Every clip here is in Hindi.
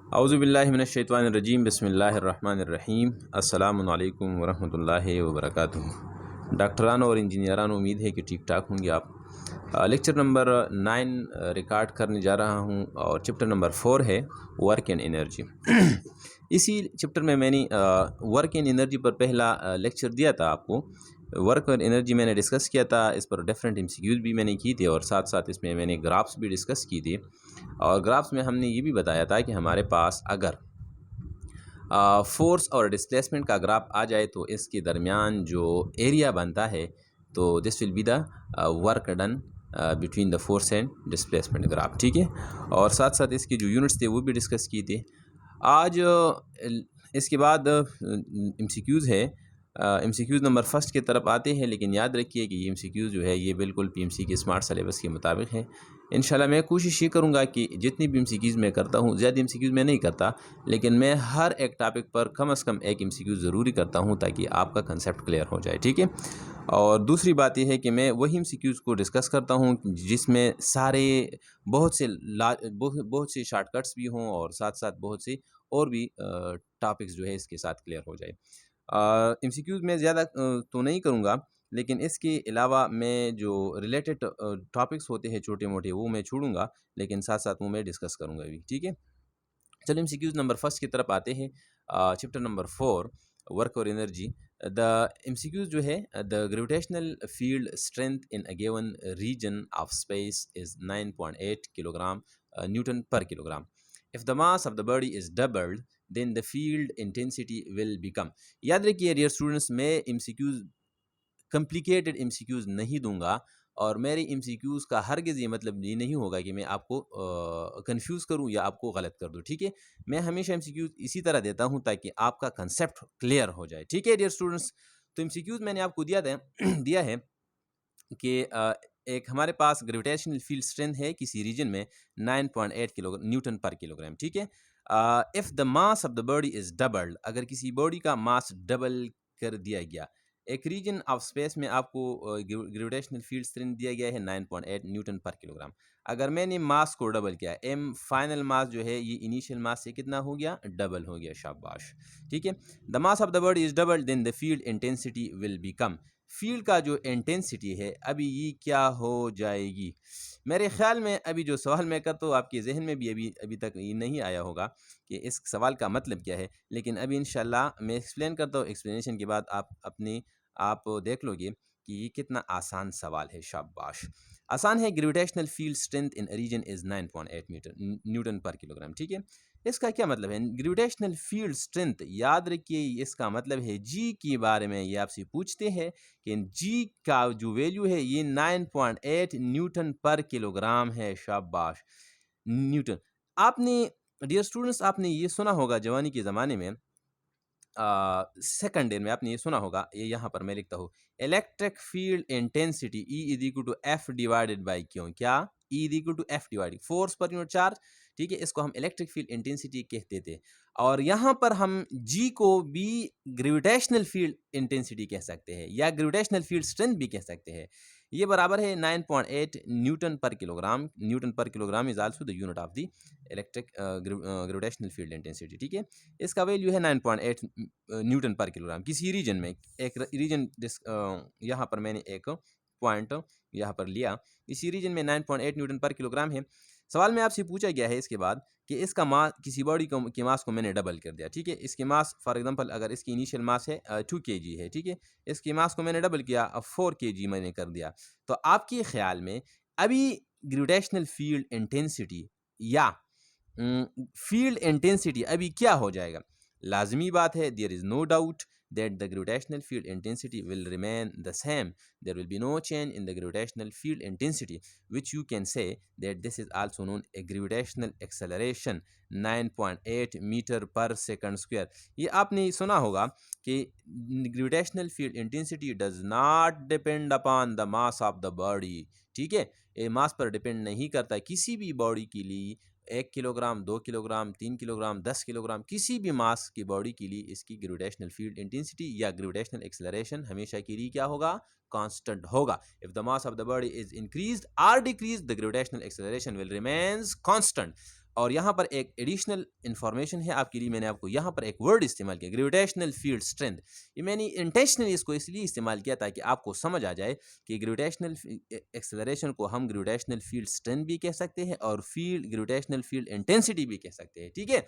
औज़ुबिल्लाहि मिनश्शैतानिर्रजीम बिस्मिल्लाहिर्रहमानिर्रहीम अस्सलामु अलैकुम वरहमतुल्लाहि वबरकातुहू। डॉक्टरान और इंजीनियरान, उम्मीद है कि ठीक ठाक होंगे आप। लेक्चर नंबर 9 रिकॉर्ड करने जा रहा हूं और चैप्टर नंबर 4 है वर्क एंड एनर्जी। इसी चैप्टर में मैंने वर्क एंड एनर्जी पर पहला लेक्चर दिया था आपको। वर्क और एनर्जी मैंने डिस्कस किया था, इस पर डिफरेंट एमसीक्यूज भी मैंने की थी और साथ साथ इसमें मैंने ग्राफ्स भी डिस्कस की थी। और ग्राफ्स में हमने ये भी बताया था कि हमारे पास अगर फोर्स और डिस्प्लेसमेंट का ग्राफ आ जाए तो इसके दरमियान जो एरिया बनता है तो this will be the work done between the force and displacement graph. ठीक है, और साथ साथ इसकी जो यूनिट्स थे वो भी डिस्कस किए थे। आज इसके बाद एमसीक्यूज़ है। एमसीक्यूज़ नंबर फर्स्ट की तरफ आते हैं, लेकिन याद रखिए कि ये एमसीक्यूज़ जो है ये बिल्कुल पीएमसी के स्मार्ट सिलेबस के मुताबिक है। इंशाल्लाह मैं कोशिश ये करूँगा कि जितनी भी एमसीक्यूज़ मैं करता हूँ, ज़्यादा एमसीक्यूज़ मैं नहीं करता, लेकिन मैं हर एक टॉपिक पर कम से कम एक एमसीक्यू ज़रूरी करता हूँ ताकि आपका कंसेप्ट क्लियर हो जाए। ठीक है, और दूसरी बात यह है कि मैं वही एमसीक्यूज़ को डिस्कस करता हूँ जिसमें सारे बहुत से शॉर्टकट्स भी हों और साथ साथ बहुत से और भी टॉपिक्स जो है इसके साथ क्लियर हो जाए। एमसीक्यूज़ में ज़्यादा तो नहीं करूँगा, लेकिन इसके अलावा मैं जो रिलेटेड टॉपिक्स होते हैं छोटे मोटे वो मैं छोड़ूंगा, लेकिन साथ साथ वो मैं डिस्कस करूँगा भी। ठीक है, चलिए एमसीक्यूज़ नंबर फर्स्ट की तरफ आते हैं। चैप्टर नंबर 4 वर्क और एनर्जी। द एमसीक्यूज़ जो है, the gravitational field strength in a given region of space is 9.8 kilogram newton पर kilogram. If the mass of the body is doubled then the field intensity will become. याद रखिए डियर स्टूडेंट्स, मैं एमसीक्यूज़ कॉम्प्लिकेटेड एमसीक्यूज़ नहीं दूंगा और मेरे एमसीक्यूज़ का हरगिज़ ये मतलब ये नहीं होगा कि मैं आपको कंफ्यूज करूं या आपको गलत कर दूं। ठीक है, मैं हमेशा एमसीक्यूज़ इसी तरह देता हूं ताकि आपका कंसेप्ट क्लियर हो जाए। ठीक है डियर स्टूडेंट्स, तो एमसीक्यूज़ मैंने आपको दिया था दिया है कि एक हमारे पास ग्रेविटेशनल फील्ड स्ट्रेंथ है किसी रीजन में 9.8 किलो न्यूटन पर किलोग्राम। ठीक है, if the mass of the body is doubled, अगर किसी बॉडी का मास डबल कर दिया गया, एक रीजन ऑफ स्पेस में आपको ग्रेविटेशनल फील्ड स्ट्रेंथ दिया गया है 9.8 न्यूटन पर किलोग्राम। अगर मैंने मास को डबल किया, एम फाइनल मास जो है ये इनिशियल मास से कितना हो गया, डबल हो गया। शाबाश। ठीक है, the mass of the body is double then the field intensity will become. Field का जो इंटेंसिटी है अभी ये क्या हो जाएगी। मेरे ख्याल में अभी जो सवाल मैं करता हूँ आपके जहन में भी अभी तक ये नहीं आया होगा कि इस सवाल का मतलब क्या है, लेकिन अभी इंशाल्लाह मैं एक्सप्लेन करता हूँ। एक्सप्लेनेशन के बाद आप देख लोगे कि ये कितना आसान सवाल है। शाबाश, आसान है। Gravitational field strength in region is 9.8 metre newton पर किलोग्राम। ठीक है, इसका क्या मतलब है ग्रेविटेशनल फील्ड स्ट्रेंथ? याद रखिए इसका मतलब है जी के बारे में ये आपसे पूछते हैं कि जी का जो वैल्यू है ये 9.8 न्यूटन पर किलोग्राम है। शाबाश, न्यूटन। आपने डियर स्टूडेंट्स आपने ये सुना होगा जवानी के ज़माने में, सेकंड ईयर में आपने ये सुना होगा, ये यहाँ पर मैं लिखता हूँ, electric field intensity E is equal to F divided by Q. क्या? E is equal to F divided force पर यूनिट चार्ज। ठीक है, इसको हम इलेक्ट्रिक फील्ड इंटेंसिटी कहते थे। और यहाँ पर हम जी को भी ग्रेविटेशनल फील्ड इंटेंसिटी कह सकते हैं या ग्रेविटेशनल फील्ड स्ट्रेंथ भी कह सकते हैं। ये बराबर है 9.8 न्यूटन पर किलोग्राम। न्यूटन पर kilogram is also the unit of the electric gravitational field intensity. ठीक है, इसका वैल्यू है 9.8 न्यूटन पर किलोग्राम। किसी रीजन में एक रीजन यहाँ पर मैंने एक पॉइंट यहाँ पर लिया, इसी रीजन में 9.8 न्यूटन पर किलोग्राम है। सवाल में आपसे पूछा गया है इसके बाद कि इसका मास, किसी बॉडी के मास को मैंने डबल कर दिया। ठीक है, इसके मास फॉर एग्जांपल अगर इसकी इनिशियल मास है 2 kg है, ठीक है, इसके मास को मैंने डबल किया, अब 4 kg मैंने कर दिया। तो आपके ख्याल में अभी ग्रेविटेशनल फील्ड इंटेंसिटी या फील्ड इंटेंसिटी अभी क्या हो जाएगा? लाजमी बात है, there is no doubt that the gravitational field intensity will remain the same. There will be no change in the gravitational field intensity, which you can say that this is also known a gravitational acceleration 9.8 meter per second square. ये आपने सुना होगा कि gravitational field intensity does not depend upon the mass of the body. ठीक है, ये मास पर डिपेंड नहीं करता। किसी भी बॉडी के लिए 1 किलोग्राम, 2 किलोग्राम, 3 किलोग्राम, 10 किलोग्राम, किसी भी मास की बॉडी के लिए इसकी ग्रेविटेशनल फील्ड इंटेंसिटी या ग्रेविटेशनल एक्सेलरेशन हमेशा के लिए क्या होगा? कांस्टेंट होगा। If the mass of the body is increased और decreased the gravitational acceleration will remains constant. और यहाँ पर एक एडिशनल इन्फॉर्मेशन है आपके लिए, मैंने आपको यहाँ पर एक वर्ड इस्तेमाल किया, ग्रेविटेशनल फील्ड स्ट्रेंथ। ये मैंने इंटेंशनली इसको इसलिए इस्तेमाल किया ताकि आपको समझ आ जाए कि ग्रेविटेशनल एक्सेलरेशन को हम ग्रेविटेशनल फील्ड स्ट्रेंथ भी कह सकते हैं और ग्रेविटेशनल फील्ड इंटेंसिटी भी कह सकते हैं, ठीक है।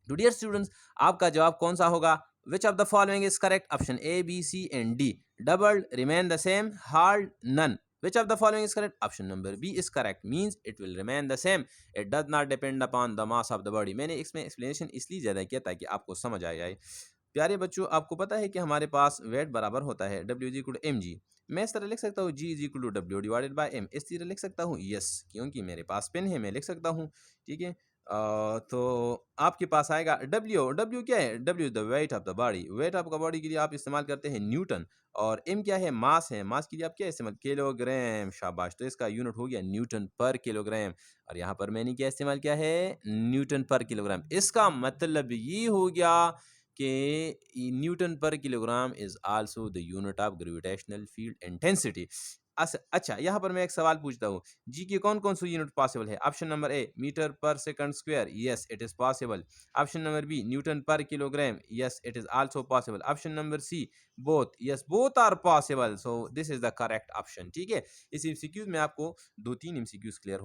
तो डियर स्टूडेंट्स, आपका जवाब कौन सा होगा? Which of the following is correct? Option A, B, C and D. Doubled, remain the same, hard, none. Which of the following is correct? Option number B is correct. Means it will remain the same. It does not depend upon the mass of the body. मैंने इसमें एक्सप्लेनेशन इसलिए ज़्यादा किया ताकि आपको समझ आ जाए। प्यारे बच्चों, आपको पता है कि हमारे पास वेट बराबर होता है W is equal to mg। मैं इस तरह लिख सकता हूँ G is equal to W divided by M। इस तरह लिख सकता हूँ, यस, क्योंकि मेरे पास पेन है मैं लिख सकता हूँ, ठीक है। तो आपके पास आएगा W क्या है? W is the weight of the body. Weight of the body के लिए आप इस्तेमाल करते हैं न्यूटन, और M क्या है? मास है। मास के लिए आप क्या इस्तेमाल? किलोग्राम। शाबाश, तो इसका यूनिट हो गया न्यूटन पर किलोग्राम, और यहाँ पर मैंने क्या इस्तेमाल किया है? न्यूटन पर किलोग्राम। इसका मतलब ये हो गया कि न्यूटन पर kilogram is also the unit of gravitational field intensity. अच्छा, यहाँ पर मैं एक सवाल पूछता हूँ, जी के कौन कौन सा यूनिट पॉसिबल है? Option number A, metre per second square, yes it is possible. Option number B, newton पर kilogram, yes it is also possible. Option number C, both, yes both are possible. So this is the correct option, ठीक है। इस एमसीक्यूज में आपको 2-3 एमसीक्यूज क्लियर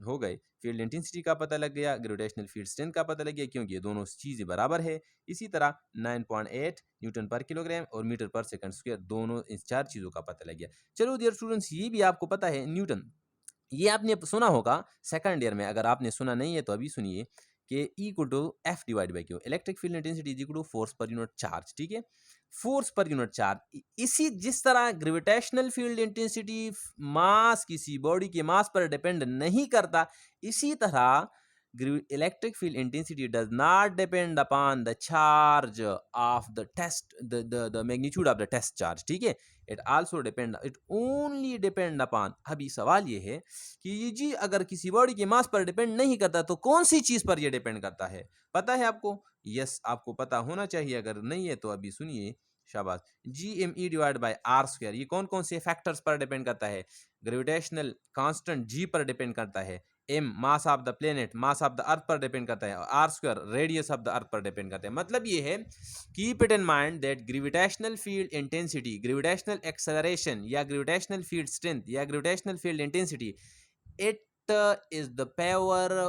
हो गए। फील्ड इंटेंसिटी का पता लग गया, ग्रेविटेशनल फील्ड स्ट्रेंथ का पता लग गया, क्योंकि ये दोनों चीज़ें बराबर है। इसी तरह 9.8 न्यूटन पर किलोग्राम और मीटर पर सेकंड स्क्वायर, दोनों इन 4 चीज़ों का पता लग गया। चलो डियर स्टूडेंट्स, ये भी आपको पता है न्यूटन, ये आपने सुना होगा सेकंड ईयर में। अगर आपने सुना नहीं है तो अभी सुनिए कि E equal to F divide by Q, electric field intensity is equal to force पर यूनिट चार्ज, ठीक है। फोर्स पर यूनिट चार्ज, इसी जिस तरह ग्रेविटेशनल फील्ड इंटेंसिटी मास, किसी बॉडी के मास पर डिपेंड नहीं करता, इसी तरह electric field intensity does not depend upon the charge of the test, the magnitude of the test charge, ठीक है। it only depend upon, अभी सवाल ये है कि ये जी अगर किसी बॉडी के मास पर डिपेंड नहीं करता तो कौन सी चीज पर ये डिपेंड करता है? पता है आपको? यस, आपको पता होना चाहिए। अगर नहीं है तो अभी सुनिए, शाबाश। GME divide by R square, ये कौन कौन से फैक्टर्स पर डिपेंड करता है? ग्रेविटेशनल कांस्टेंट G पर डिपेंड करता है, M mass of the planet, mass of the earth पर डिपेंड करता है, और R square radius of the earth पर डिपेंड करता है। मतलब ये है, keep it in mind that gravitational field intensity, gravitational acceleration या ग्रेविटेशनल फील्ड स्ट्रेंथ या gravitational field intensity, it is the power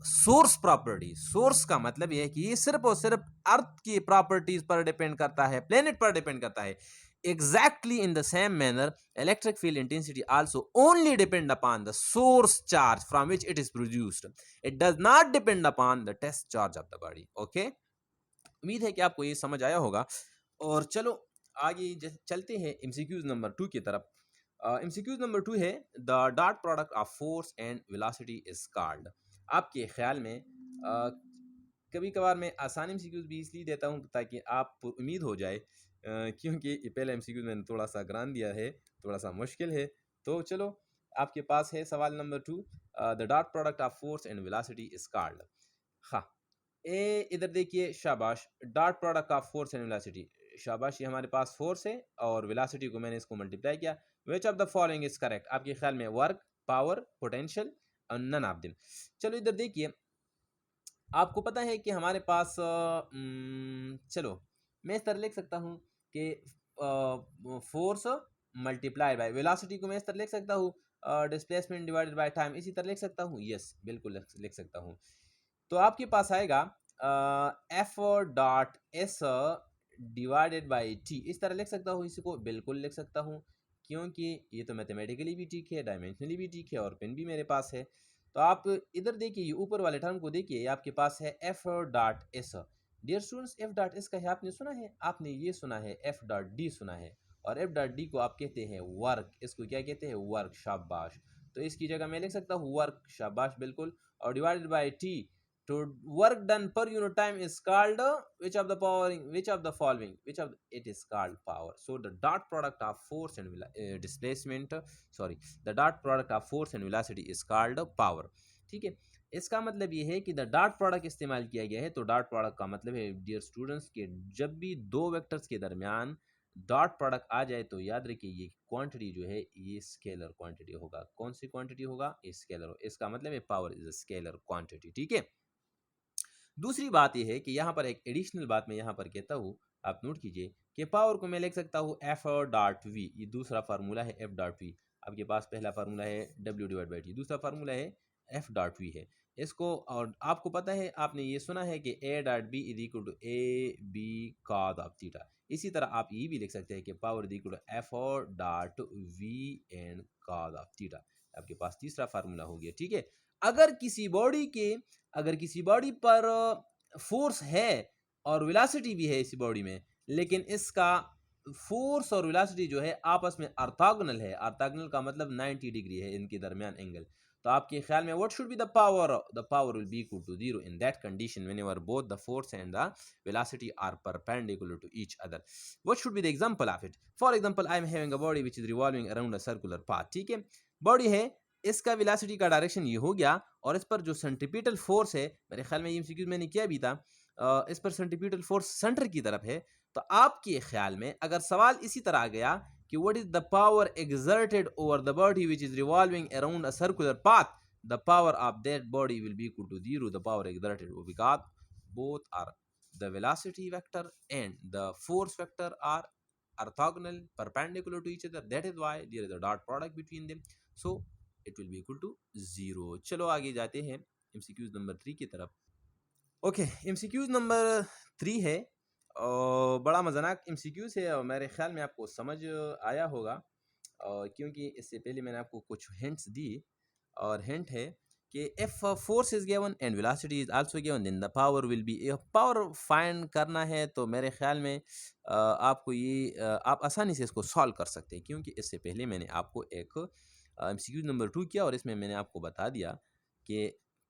source property. Source का मतलब यह है कि ये सिर्फ और सिर्फ अर्थ की प्रॉपर्टीज पर डिपेंड करता है, प्लेनेट पर डिपेंड करता है। Exactly in the same manner, electric field intensity also only depend upon the source charge from which it is produced. It does not depend upon the test charge of the body. Okay? उम्मीद है कि आपको ये समझ आया होगा। और चलो आगे चलते हैं एमसीक्यूज नंबर 2 की तरफ। एमसीक्यूज नंबर 2 है, the dot product of force and velocity is called. आपके ख्याल में कभी कभार मैं आसान एमसीक्यूज भी इसलिए देता हूँ ताकि आप उम्मीद हो जाए, क्योंकि पहला एमसीक्यूज मैंने थोड़ा सा ग्रान दिया है, थोड़ा सा मुश्किल है। तो चलो आपके पास है सवाल number 2, the dot product of force and velocity is called. हाँ, ए इधर देखिए, शाबाश, dot product of force and velocity, शाबाश, ये हमारे पास फोर्स है और वेलोसिटी को मैंने इसको मल्टीप्लाई किया। Which of the following is correct? आपके ख्याल में work, power, potential, none of them. चलो इधर देखिए, आपको पता है कि हमारे पास चलो मैं इस तरह लिख सकता हूँ कि फोर्स मल्टीप्लाई बाय वेलोसिटी को मैं इस तरह लिख सकता हूँ डिस्प्लेसमेंट डिवाइडेड बाय टाइम, इसी तरह लिख सकता हूँ। यस, बिल्कुल लिख सकता हूँ। तो आपके पास आएगा F dot S divided by T, इस तरह लिख सकता हूँ, इसको बिल्कुल लिख सकता हूँ, क्योंकि ये तो मैथमेटिकली भी ठीक है, डायमेंशनली भी ठीक है, और पेन भी मेरे पास है। तो आप इधर देखिए, ये ऊपर वाले टर्म को देखिए, आपके पास है F dot S. Dear students, F dot S का है आपने सुना है? आपने ये सुना है, एफ डॉट डी सुना है, और एफ डॉट डी को आप कहते हैं वर्क। इसको क्या कहते हैं? वर्क, शाबाश। तो इसकी जगह मैं लिख सकता हूँ वर्क, शाबाश, बिल्कुल। और divided by T, to work done per unit time is called which of the following, it is called power. So the dot product of force and displacement, the dot product of force and velocity is called power, ठीक है। इसका मतलब ये है कि द डॉट प्रोडक्ट इस्तेमाल किया गया है। तो डॉट प्रोडक्ट का मतलब है डियर स्टूडेंट्स कि जब भी दो वेक्टर्स के दरमियान डॉट प्रोडक्ट आ जाए तो याद रखिए ये क्वांटिटी जो है ये स्केलर क्वांटिटी होगा। कौन सी क्वांटिटी होगा? ये स्केलर। इसका मतलब है power is a scalar quantity, ठीक है। दूसरी बात यह है कि यहाँ पर एक एडिशनल बात मैं यहाँ पर कहता हूँ, आप नोट कीजिए कि पावर को मैं लिख सकता हूँ एफ डॉट वी, ये दूसरा फार्मूला है एफ डॉट वी। आपके पास पहला फार्मूला है डब्ल्यू डिवाइड बाई टी, दूसरा फार्मूला है एफ डॉट वी है। इसको और आपको पता है, आपने ये सुना है कि A dot B is equal to A B cos of theta. इसी तरह आप ये भी लिख सकते हैं कि power is equal to F dot V and cos of theta. आपके पास तीसरा फार्मूला हो गया, ठीक है। अगर किसी बॉडी के अगर किसी बॉडी पर फोर्स है और वेलोसिटी भी है इसी बॉडी में, लेकिन इसका फोर्स और वेलोसिटी जो है आपस में ऑर्थोगोनल है। ऑर्थोगोनल का मतलब 90 डिग्री है इनके दरमियान एंगल। तो आपके ख्याल में what should be the power? The power will be equal to zero in that condition whenever both the force and the velocity are perpendicular to each other. What should be the example of it? For example, I am having a body which is revolving around a circular path, ठीक है। बॉडी है, इसका वेलोसिटी का डायरेक्शन ये हो गया और इस पर जो सेंट्रीपिटल फोर्स है, मेरे ख्याल में ये एमसीक्यू मैंने किया भी था, इस पर सेंट्रीपिटल फोर्स सेंटर की तरफ है। तो आपके ख्याल में अगर सवाल इसी तरह आ गया कि what is the power exerted over the body which is revolving around a circular path, the power of that body will be equal to zero the power exerted, because both are the velocity vector and the force vector are orthogonal perpendicular to each other, that is why there is a dot product between them, so it will be equal to zero। चलो आगे जाते हैं एमसीक्यूज नंबर 3 की तरफ। ओके, एमसीक्यूज नंबर 3 है और बड़ा मज़ानाक एमसीक्यूज है और मेरे ख्याल में आपको समझ आया होगा, और क्योंकि इससे पहले मैंने आपको कुछ हिंट्स दी। और हिंट है कि if force is given and velocity is also given then the power will be, power find करना है तो मेरे ख्याल में आपको ये आप आसानी से इसको सॉल्व कर सकते हैं, क्योंकि इससे पहले मैंने आपको एक एमसीक्यू नंबर 2 किया और इसमें मैंने आपको बता दिया कि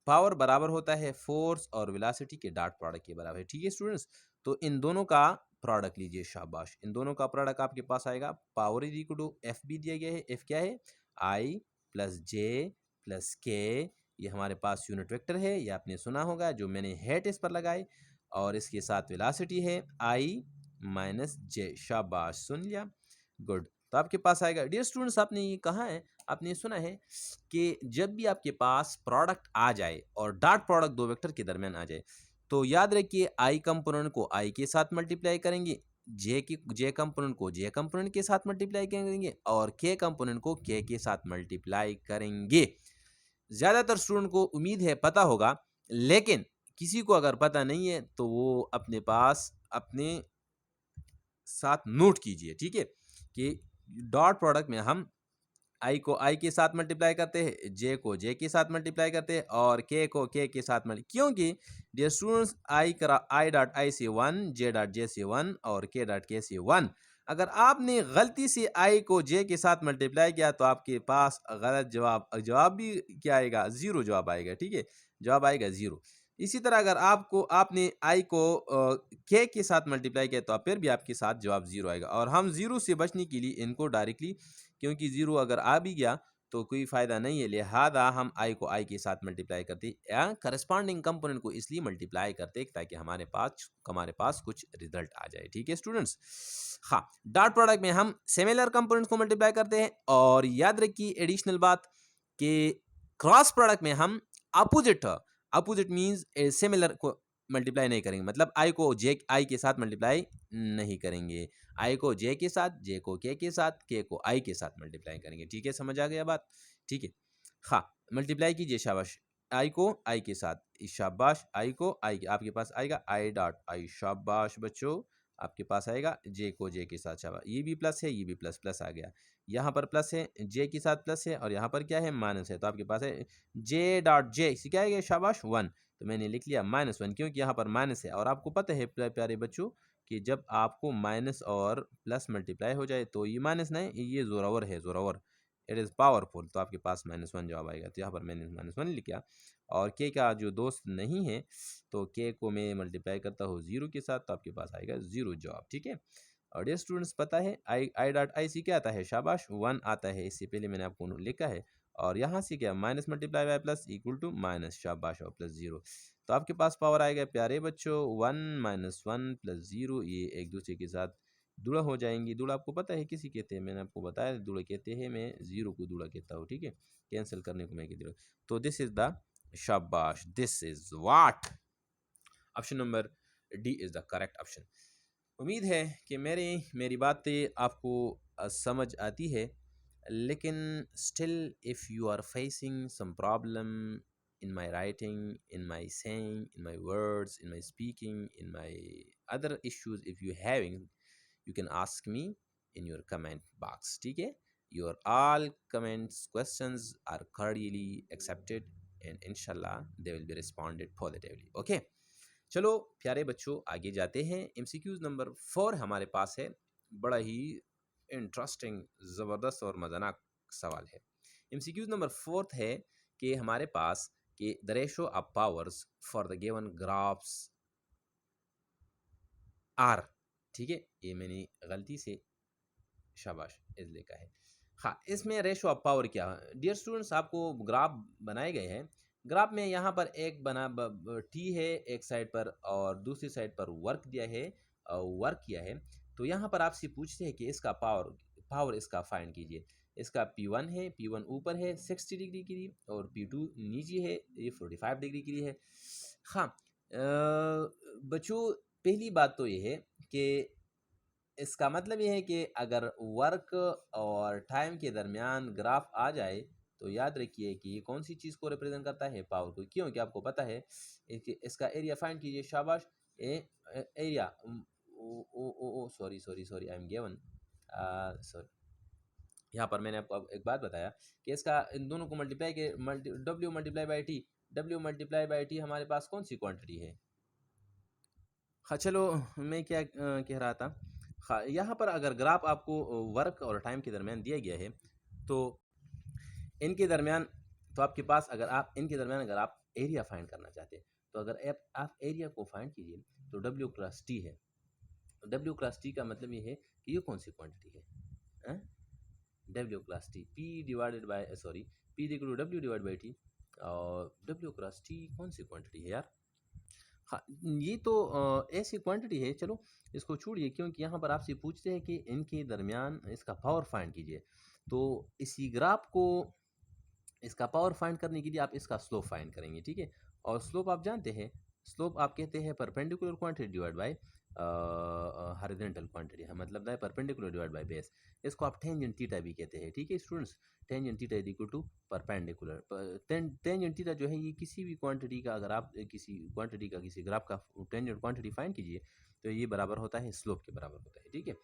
पावर बराबर होता है फोर्स और वेलोसिटी के डॉट प्रोडक्ट के बराबर है, ठीक है स्टूडेंट्स। तो इन दोनों का प्रोडक्ट लीजिए, शाबाश। इन दोनों का प्रोडक्ट आपके पास आएगा, power is equal to F B दिया गया है। एफ क्या है? आई प्लस जे प्लस के, ये हमारे पास यूनिट वेक्टर है, ये आपने सुना होगा जो मैंने हेट इस पर लगाए, और इसके साथ वेलोसिटी है आई माइनस जे, शाबाश, सुन लिया, गुड। तो आपके पास आएगा। डियर स्टूडेंट्स, आपने ये कहा है, आपने सुना है कि जब भी आपके पास प्रोडक्ट आ जाए और डॉट प्रोडक्ट दो वेक्टर के दरमियान आ जाए, तो याद रखिए आई कंपोनेंट को आई के साथ मल्टीप्लाई करेंगे, जे कंपोनेंट को जे कंपोनेंट के साथ मल्टीप्लाई करेंगे, और के कंपोनेंट को के साथ मल्टीप्लाई करेंगे। ज़्यादातर स्टूडेंट को उम्मीद है पता होगा, लेकिन किसी को अगर पता नहीं है तो वो अपने पास अपने साथ नोट कीजिए, ठीक है, कि डॉट प्रोडक्ट में हम आई को आई के साथ मल्टीप्लाई करते हैं, जे को जे के साथ मल्टीप्लाई करते हैं, और के को के साथ क्योंकि dear students I dot I से 1, जे डॉट जे से 1 और के से 1। अगर आपने गलती से आई को जे के साथ मल्टीप्लाई किया तो आपके पास गलत जवाब भी क्या आएगा? ज़ीरो जवाब आएगा, ठीक है, जवाब आएगा ज़ीरो। इसी तरह अगर आपने आई को के साथ मल्टीप्लाई किया तो फिर भी आपके साथ जवाब ज़ीरो आएगा। और हम ज़ीरो से बचने के लिए इनको डायरेक्टली, क्योंकि ज़ीरो अगर आ भी गया तो कोई फ़ायदा नहीं है, लिहाजा हम आई को आई के साथ मल्टीप्लाई करते या करस्पॉन्डिंग कंपोनेंट को इसलिए मल्टीप्लाई करते ताकि हमारे पास कुछ रिजल्ट आ जाए, ठीक है स्टूडेंट्स। हाँ, डॉट प्रोडक्ट में हम सिमिलर कंपोनेंट्स को मल्टीप्लाई करते हैं, और याद रखिए एडिशनल बात कि क्रॉस प्रोडक्ट में हम अपोजिट मीन्स सिमिलर को मल्टीप्लाई नहीं करेंगे, मतलब आई को जे आई के साथ मल्टीप्लाई नहीं करेंगे, आई को जे के साथ, जे को के साथ, के को आई के साथ मल्टीप्लाई करेंगे, ठीक है, समझ आ गया बात, ठीक है। हाँ, मल्टीप्लाई कीजिए, शाबाश, आई को आई के साथ, शाबाश, आई को आई, आपके पास आएगा आई डॉट आई, शाबाश बच्चों, आपके पास आएगा जे को जे के साथ, शाबाश, ये भी प्लस है, ये भी प्लस प्लस आ गया, यहाँ पर प्लस है, जे के साथ प्लस है, और यहाँ पर क्या है? माइनस है, तो आपके पास है जे डॉट जे, इसी क्या है? शाबाश, 1, तो मैंने लिख लिया -1, क्योंकि यहाँ पर माइनस है, और आपको पता है प्यारे बच्चों कि जब आपको माइनस और प्लस मल्टीप्लाई हो जाए तो ये माइनस नहीं, ये ज़ोरावर है, ज़ोरावर, इट इज़ पावरफुल, तो आपके पास -1 जवाब आएगा। तो यहाँ पर मैंने -1 लिख लिया, और के का जो दोस्त नहीं है तो के को मैं मल्टीप्लाई करता हूँ ज़ीरो के साथ, तो आपके पास आएगा ज़ीरो जवाब, ठीक है। और ये स्टूडेंट्स पता है आई डॉट आई सी क्या आता है? शाबाश, 1 आता है, इससे पहले मैंने आपको लिखा है, और यहाँ से क्या? Minus multiply by plus equal to minus, शाबाश, और प्लस ज़ीरो, तो आपके पास पावर आएगा प्यारे बच्चों 1 - 1 + 0, ये एक दूसरे के साथ दूड़ा हो जाएंगी। दूड़ा आपको पता है किसी कहते हैं, मैंने आपको बताया दूड़ा कहते हैं, मैं ज़ीरो को दूड़ा कहता हूँ, ठीक है, कैंसिल करने को मैं कहती हूँ। तो दिस इज़ द शाबाश, this is what. Option number D is the correct option. उम्मीद है कि मेरी बातें आपको समझ आती है, लेकिन still if you are facing some problem in my writing, in my saying, in my words, in my speaking, in my other issues, if you having, you can ask me in your comment box, ठीक है। your all comments, questions are cordially accepted and inshallah they will be responded positively, okay। चलो प्यारे बच्चों, आगे जाते हैं। MCQs नंबर 4 हमारे पास है। बड़ा ही इंटरेस्टिंग, ज़बरदस्त और मज़ानाक सवाल है। MCQs नंबर 4 है कि हमारे पास कि the ratio of powers for the given graphs are, ठीक है, ये मैंने गलती से शाबाश इस लिखा है। हाँ, इसमें रेशो ऑफ पावर क्या है डियर स्टूडेंट्स, आपको ग्राफ बनाए गए हैं। ग्राफ में यहाँ पर एक बना टी है एक साइड पर और दूसरी साइड पर वर्क दिया है, वर्क किया है। तो यहाँ पर आपसे पूछते हैं कि इसका पावर इसका फाइंड कीजिए। इसका P1 है, P1 ऊपर है 60 डिग्री के लिए और P2 नीचे है, ये 45 डिग्री के लिए है। हाँ बच्चों, पहली बात तो ये है कि इसका मतलब ये है कि अगर वर्क और टाइम के दरमियान ग्राफ आ जाए तो याद रखिए कि ये कौन सी चीज़ को रिप्रेजेंट करता है, पावर को। क्यों कि आपको पता है इसका एरिया फाइंड कीजिए। शाबाश, area oh oh oh sorry sorry sorry I am given sorry, यहाँ पर मैंने आपको अब एक बात बताया कि इसका इन दोनों को मल्टीप्लाई के W multiply by T, W multiply by T हमारे पास कौन सी क्वांटिटी है। हाँ चलो, मैं क्या कह रहा था। हाँ, यहाँ पर अगर ग्राफ आपको वर्क और टाइम के दरमियान दिया गया है तो इनके दरमियान, तो आपके पास अगर आप इनके दरमियान अगर आप एरिया फाइंड करना चाहते हैं तो अगर आप एरिया को फाइंड कीजिए तो डब्ल्यू क्रॉस टी है। डब्ल्यू क्रॉस टी का मतलब ये है कि ये कौन सी क्वांटिटी है, W cross T, P divided by sorry P equal to W divide by T, और डब्ल्यू क्रॉस टी कौन सी क्वांटिटी है यार। हाँ, ये तो ऐसी क्वांटिटी है, चलो इसको छोड़िए, क्योंकि यहाँ पर आपसे पूछते हैं कि इनके दरमियान इसका पावर फाइंड कीजिए। तो इसी ग्राफ को, इसका पावर फाइंड करने के लिए आप इसका स्लोप फाइंड करेंगे, ठीक है। और स्लोप आप जानते हैं, स्लोप आप कहते हैं perpendicular quantity divide by horizontal quantity है, मतलब है परपेंडिकुलर डिवाइड बाय बेस। इसको आप टेंजेंट थीटा भी कहते हैं, ठीक है students. Tangent theta is equal to perpendicular. Tangent theta जो है ये किसी भी क्वांटिटी का, अगर आप किसी क्वांटिटी का किसी ग्राफ का टेंजेंट क्वांटिटी फाइंड कीजिए तो ये बराबर होता है स्लोप के बराबर होता है, ठीक है।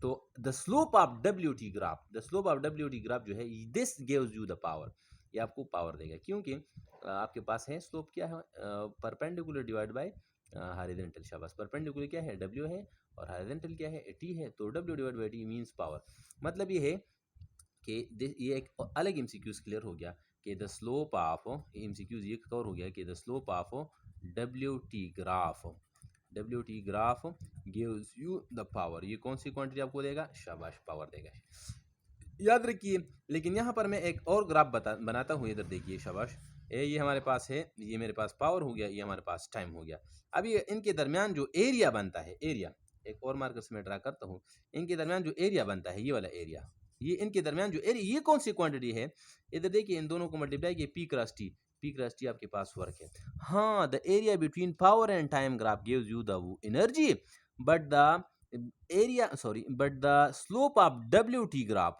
तो the slope of W T graph, the slope of W T graph जो है this gives you the power, ये आपको पावर देगा। क्योंकि आपके पास है स्लोप क्या है, परपेंडिकुलर डिवाइड बाय हॉरिजॉन्टल। शाबाश, परपेंडिकुलर क्या है, डब्ल्यू है, और हॉरिजॉन्टल क्या है, टी है। तो W divide by T means power. मतलब ये है कि ये एक अलग एमसीक्यूज क्लियर हो गया कि द स्लोप ऑफ एमसीक्यूज, ये कवर हो गया कि the slope of W T graph, W T graph gives you the power. ये कौन सी क्वांटिटी आपको देगा, शाबाश पावर देगा, याद रखिए। लेकिन यहाँ पर मैं एक और ग्राफ बनाता हूँ, इधर देखिए शाबाश। ये हमारे पास है, ये मेरे पास पावर हो गया, ये हमारे पास टाइम हो गया। अब ये इनके दरमियान जो एरिया बनता है, एरिया एक और मार्कर से मैं ड्रा करता हूँ, इनके दरमियान जो एरिया बनता है, ये वाला एरिया, ये इनके दरमियान जो एरिया, ये कौन सी क्वांटिटी है, इधर देखिए इन दोनों को मल्टीप्लाई किए, P cross T, P cross T आपके पास वर्क है। हाँ, the area between power and time graph gives you the energy, but the area sorry but the slope of wt graph,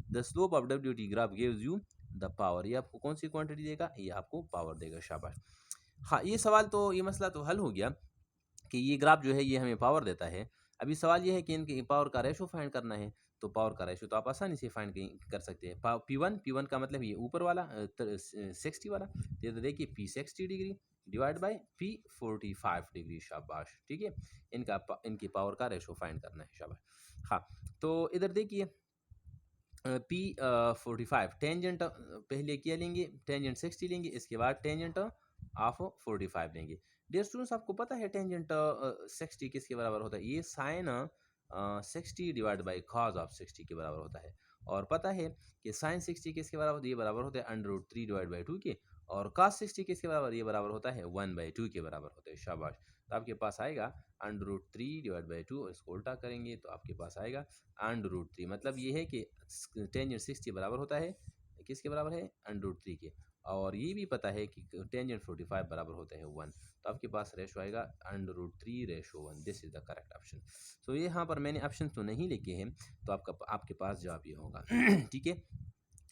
the slope of wt graph gives you the power। ये आपको कौन सी क्वांटिटी देगा, ये आपको पावर देगा, शाबाश। हाँ, ये सवाल तो, ये मसला तो हल हो गया कि ये ग्राफ जो है ये हमें पावर देता है। अभी सवाल ये है कि इनके पावर का रेशो फाइंड करना है। तो पावर का रेशो तो आप आसानी से फाइंड कर सकते हैं। P1 का मतलब ये ऊपर वाला 60 वाला, तो देखिए P60 degree divide by P45 degree, शाबाश, ठीक है। इनकी पावर का रेशो फाइंड करना है, शाबाश। हाँ, तो इधर देखिए P45 टेंजेंट पहले क्या लेंगे, टेंजेंट 60 लेंगे, इसके बाद टेंजेंट ऑफ 45 लेंगे। डियर स्टूडेंट्स, आपको पता है टेंजेंट 60 किसके बराबर होता है, ये sine 60 divide by cos of 60 के बराबर होता है। और पता है कि साइन 60 किसके बराबर होता है, ये बराबर होता है √3 डिवाइड बाई 2 के। और cos 60 किसके बराबर, ये बराबर होता है 1/2 के बराबर होता है। शाबाश। तो आपके पास आएगा √3 डिवाइड बाई 2, और इसको उल्टा करेंगे तो आपके पास आएगा √3। मतलब ये है कि टेंजेंट 60 बराबर होता है किसके बराबर है, √3 के। और ये भी पता है कि टेंजेंट 45 बराबर होता है 1। तो आपके पास रेशो आएगा √3:1। This is the correct option. So यहाँ पर मैंने ऑप्शन तो नहीं लिखे हैं, तो आपके पास जवाब ये होगा। ठीक है।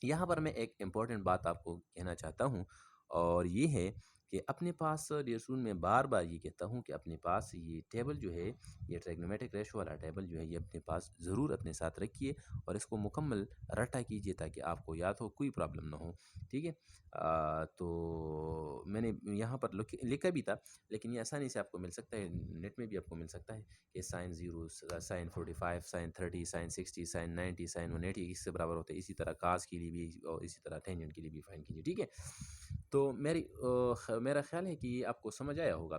यहाँ पर मैं एक इम्पॉर्टेंट बात आपको कहना चाहता हूँ, और ये है कि अपने पास डियर स्टूडेंट, मैं बार बार ये कहता हूँ कि अपने पास ये टेबल जो है, ये ट्रिग्नोमेट्रिक रेशो वाला टेबल जो है, ये अपने पास ज़रूर अपने साथ रखिए और इसको मुकम्मल रटा कीजिए ताकि आपको याद हो, कोई प्रॉब्लम ना हो। ठीक है। तो मैंने यहाँ पर लिखा भी था, लेकिन ये आसानी से आपको मिल सकता है, नेट में भी आपको मिल सकता है कि sine 0, sine 45, sine 30, sine 60, sine 90, sine 180 इससे बराबर होते हैं। इसी तरह कास के लिए भी और इसी तरह टेंजेंट के लिए भी फाइन कीजिए। ठीक है। तो मेरा ख्याल है कि ये आपको समझ आया होगा।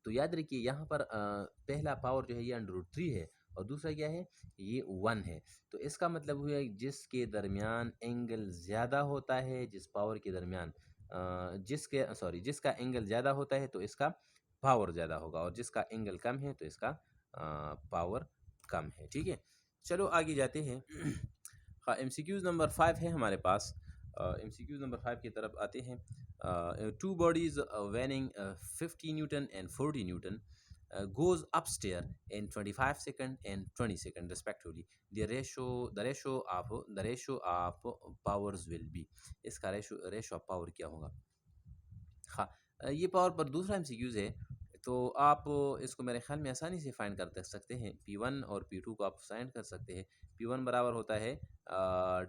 तो याद रखिए यहाँ पर पहला पावर जो है ये √3 है, और दूसरा क्या है, ये 1 है। तो इसका मतलब हुआ जिसके दरमियान एंगल ज़्यादा होता है, जिस पावर के दरमियान जिसका एंगल ज़्यादा होता है तो इसका पावर ज़्यादा होगा, और जिसका एंगल कम है तो इसका पावर कम है। ठीक है। चलो आगे जाते हैं। हाँ, MCQs नंबर 5 है हमारे पास। MCQs नंबर 5 की तरफ आते हैं। Two bodies weighing 50 Newton and 40 Newton goes upstairs in 25 seconds and 20 seconds respectively. The ratio of powers will be. इसका रेशो ऑफ पावर क्या होगा? हाँ, ये पावर पर दूसरा MCQs है, तो आप इसको मेरे ख्याल में आसानी से फाइंड कर सकते हैं। P1 और P2 को आप फाइंड कर सकते हैं। P1 बराबर होता है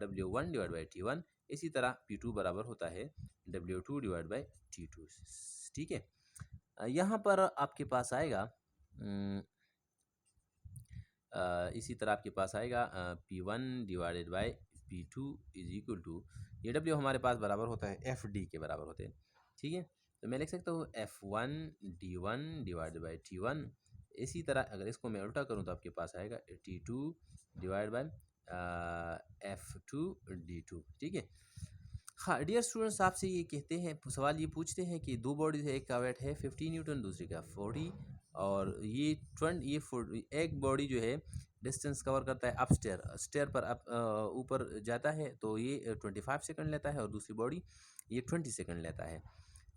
W1 डिवाइड बाई T1। इसी तरह P2 बराबर होता है W2 डिवाइड बाई T2। ठीक है। यहाँ पर आपके पास आएगा इसी तरह आपके पास आएगा P1 divided by P2 is equal to, ये W हमारे पास बराबर होता है FD के बराबर होते हैं। ठीक है। तो मैं लिख सकता हूँ F1 D1 divided by T1। इसी तरह अगर इसको मैं उल्टा करूँ तो आपके पास आएगा T2 divide by F2 D2। ठीक है। हाँ डियर स्टूडेंट्स, आपसे ये कहते हैं, सवाल ये पूछते हैं कि दो बॉडीज है, एक का वेट है 50 न्यूटन, दूसरी का 40, और एक बॉडी जो है डिस्टेंस कवर करता है स्टेयर पर ऊपर जाता है तो ये 25 सेकंड लेता है, और दूसरी बॉडी ये 20 सेकंड लेता है।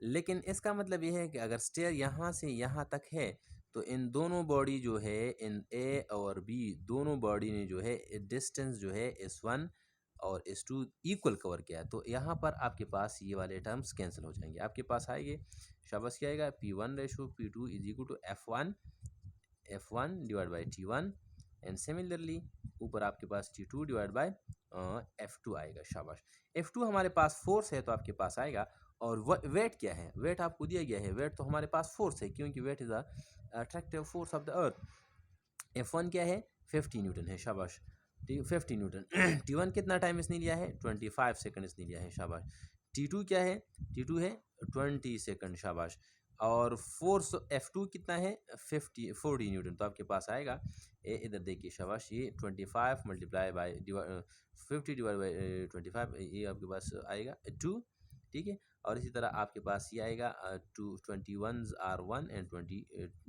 लेकिन इसका मतलब ये है कि अगर स्टेयर यहाँ से यहाँ तक है तो इन दोनों बॉडी जो है, इन ए और बी दोनों बॉडी ने जो है डिस्टेंस जो है S1 और S2 इक्वल कवर किया, तो यहाँ पर आपके पास ये वाले टर्म्स कैंसिल हो जाएंगे। आपके पास आएंगे, शाबाश क्या आएगा, P1:P2 is equal to F1 divide by T1, and similarly ऊपर आपके पास T2 डिवाइड बाई F2 आएगा। शाबाश। F2 हमारे पास फोर्स है तो आपके पास आएगा, और वेट क्या है, वेट आपको दिया गया है, वेट तो हमारे पास फोर्स है क्योंकि weight is the attractive force of the earth. F1 क्या है, 50 न्यूटन है। शाबाश। 50 न्यूटन। T1 कितना टाइम इसने लिया है, 25 सेकंड इसने लिया है। शाबाश। T2 क्या है, T2 है 20 सेकंड। शाबाश। और फोर्स F2 कितना है, 40 न्यूटन। तो आपके पास आएगा इधर देखिए, शाबाश, ये 25 मल्टीप्लाई बाई 50 डिवाइड बाई 25, ये आपके पास आएगा 2। ठीक है। और इसी तरह आपके पास ये आएगा 21 R 1 and 20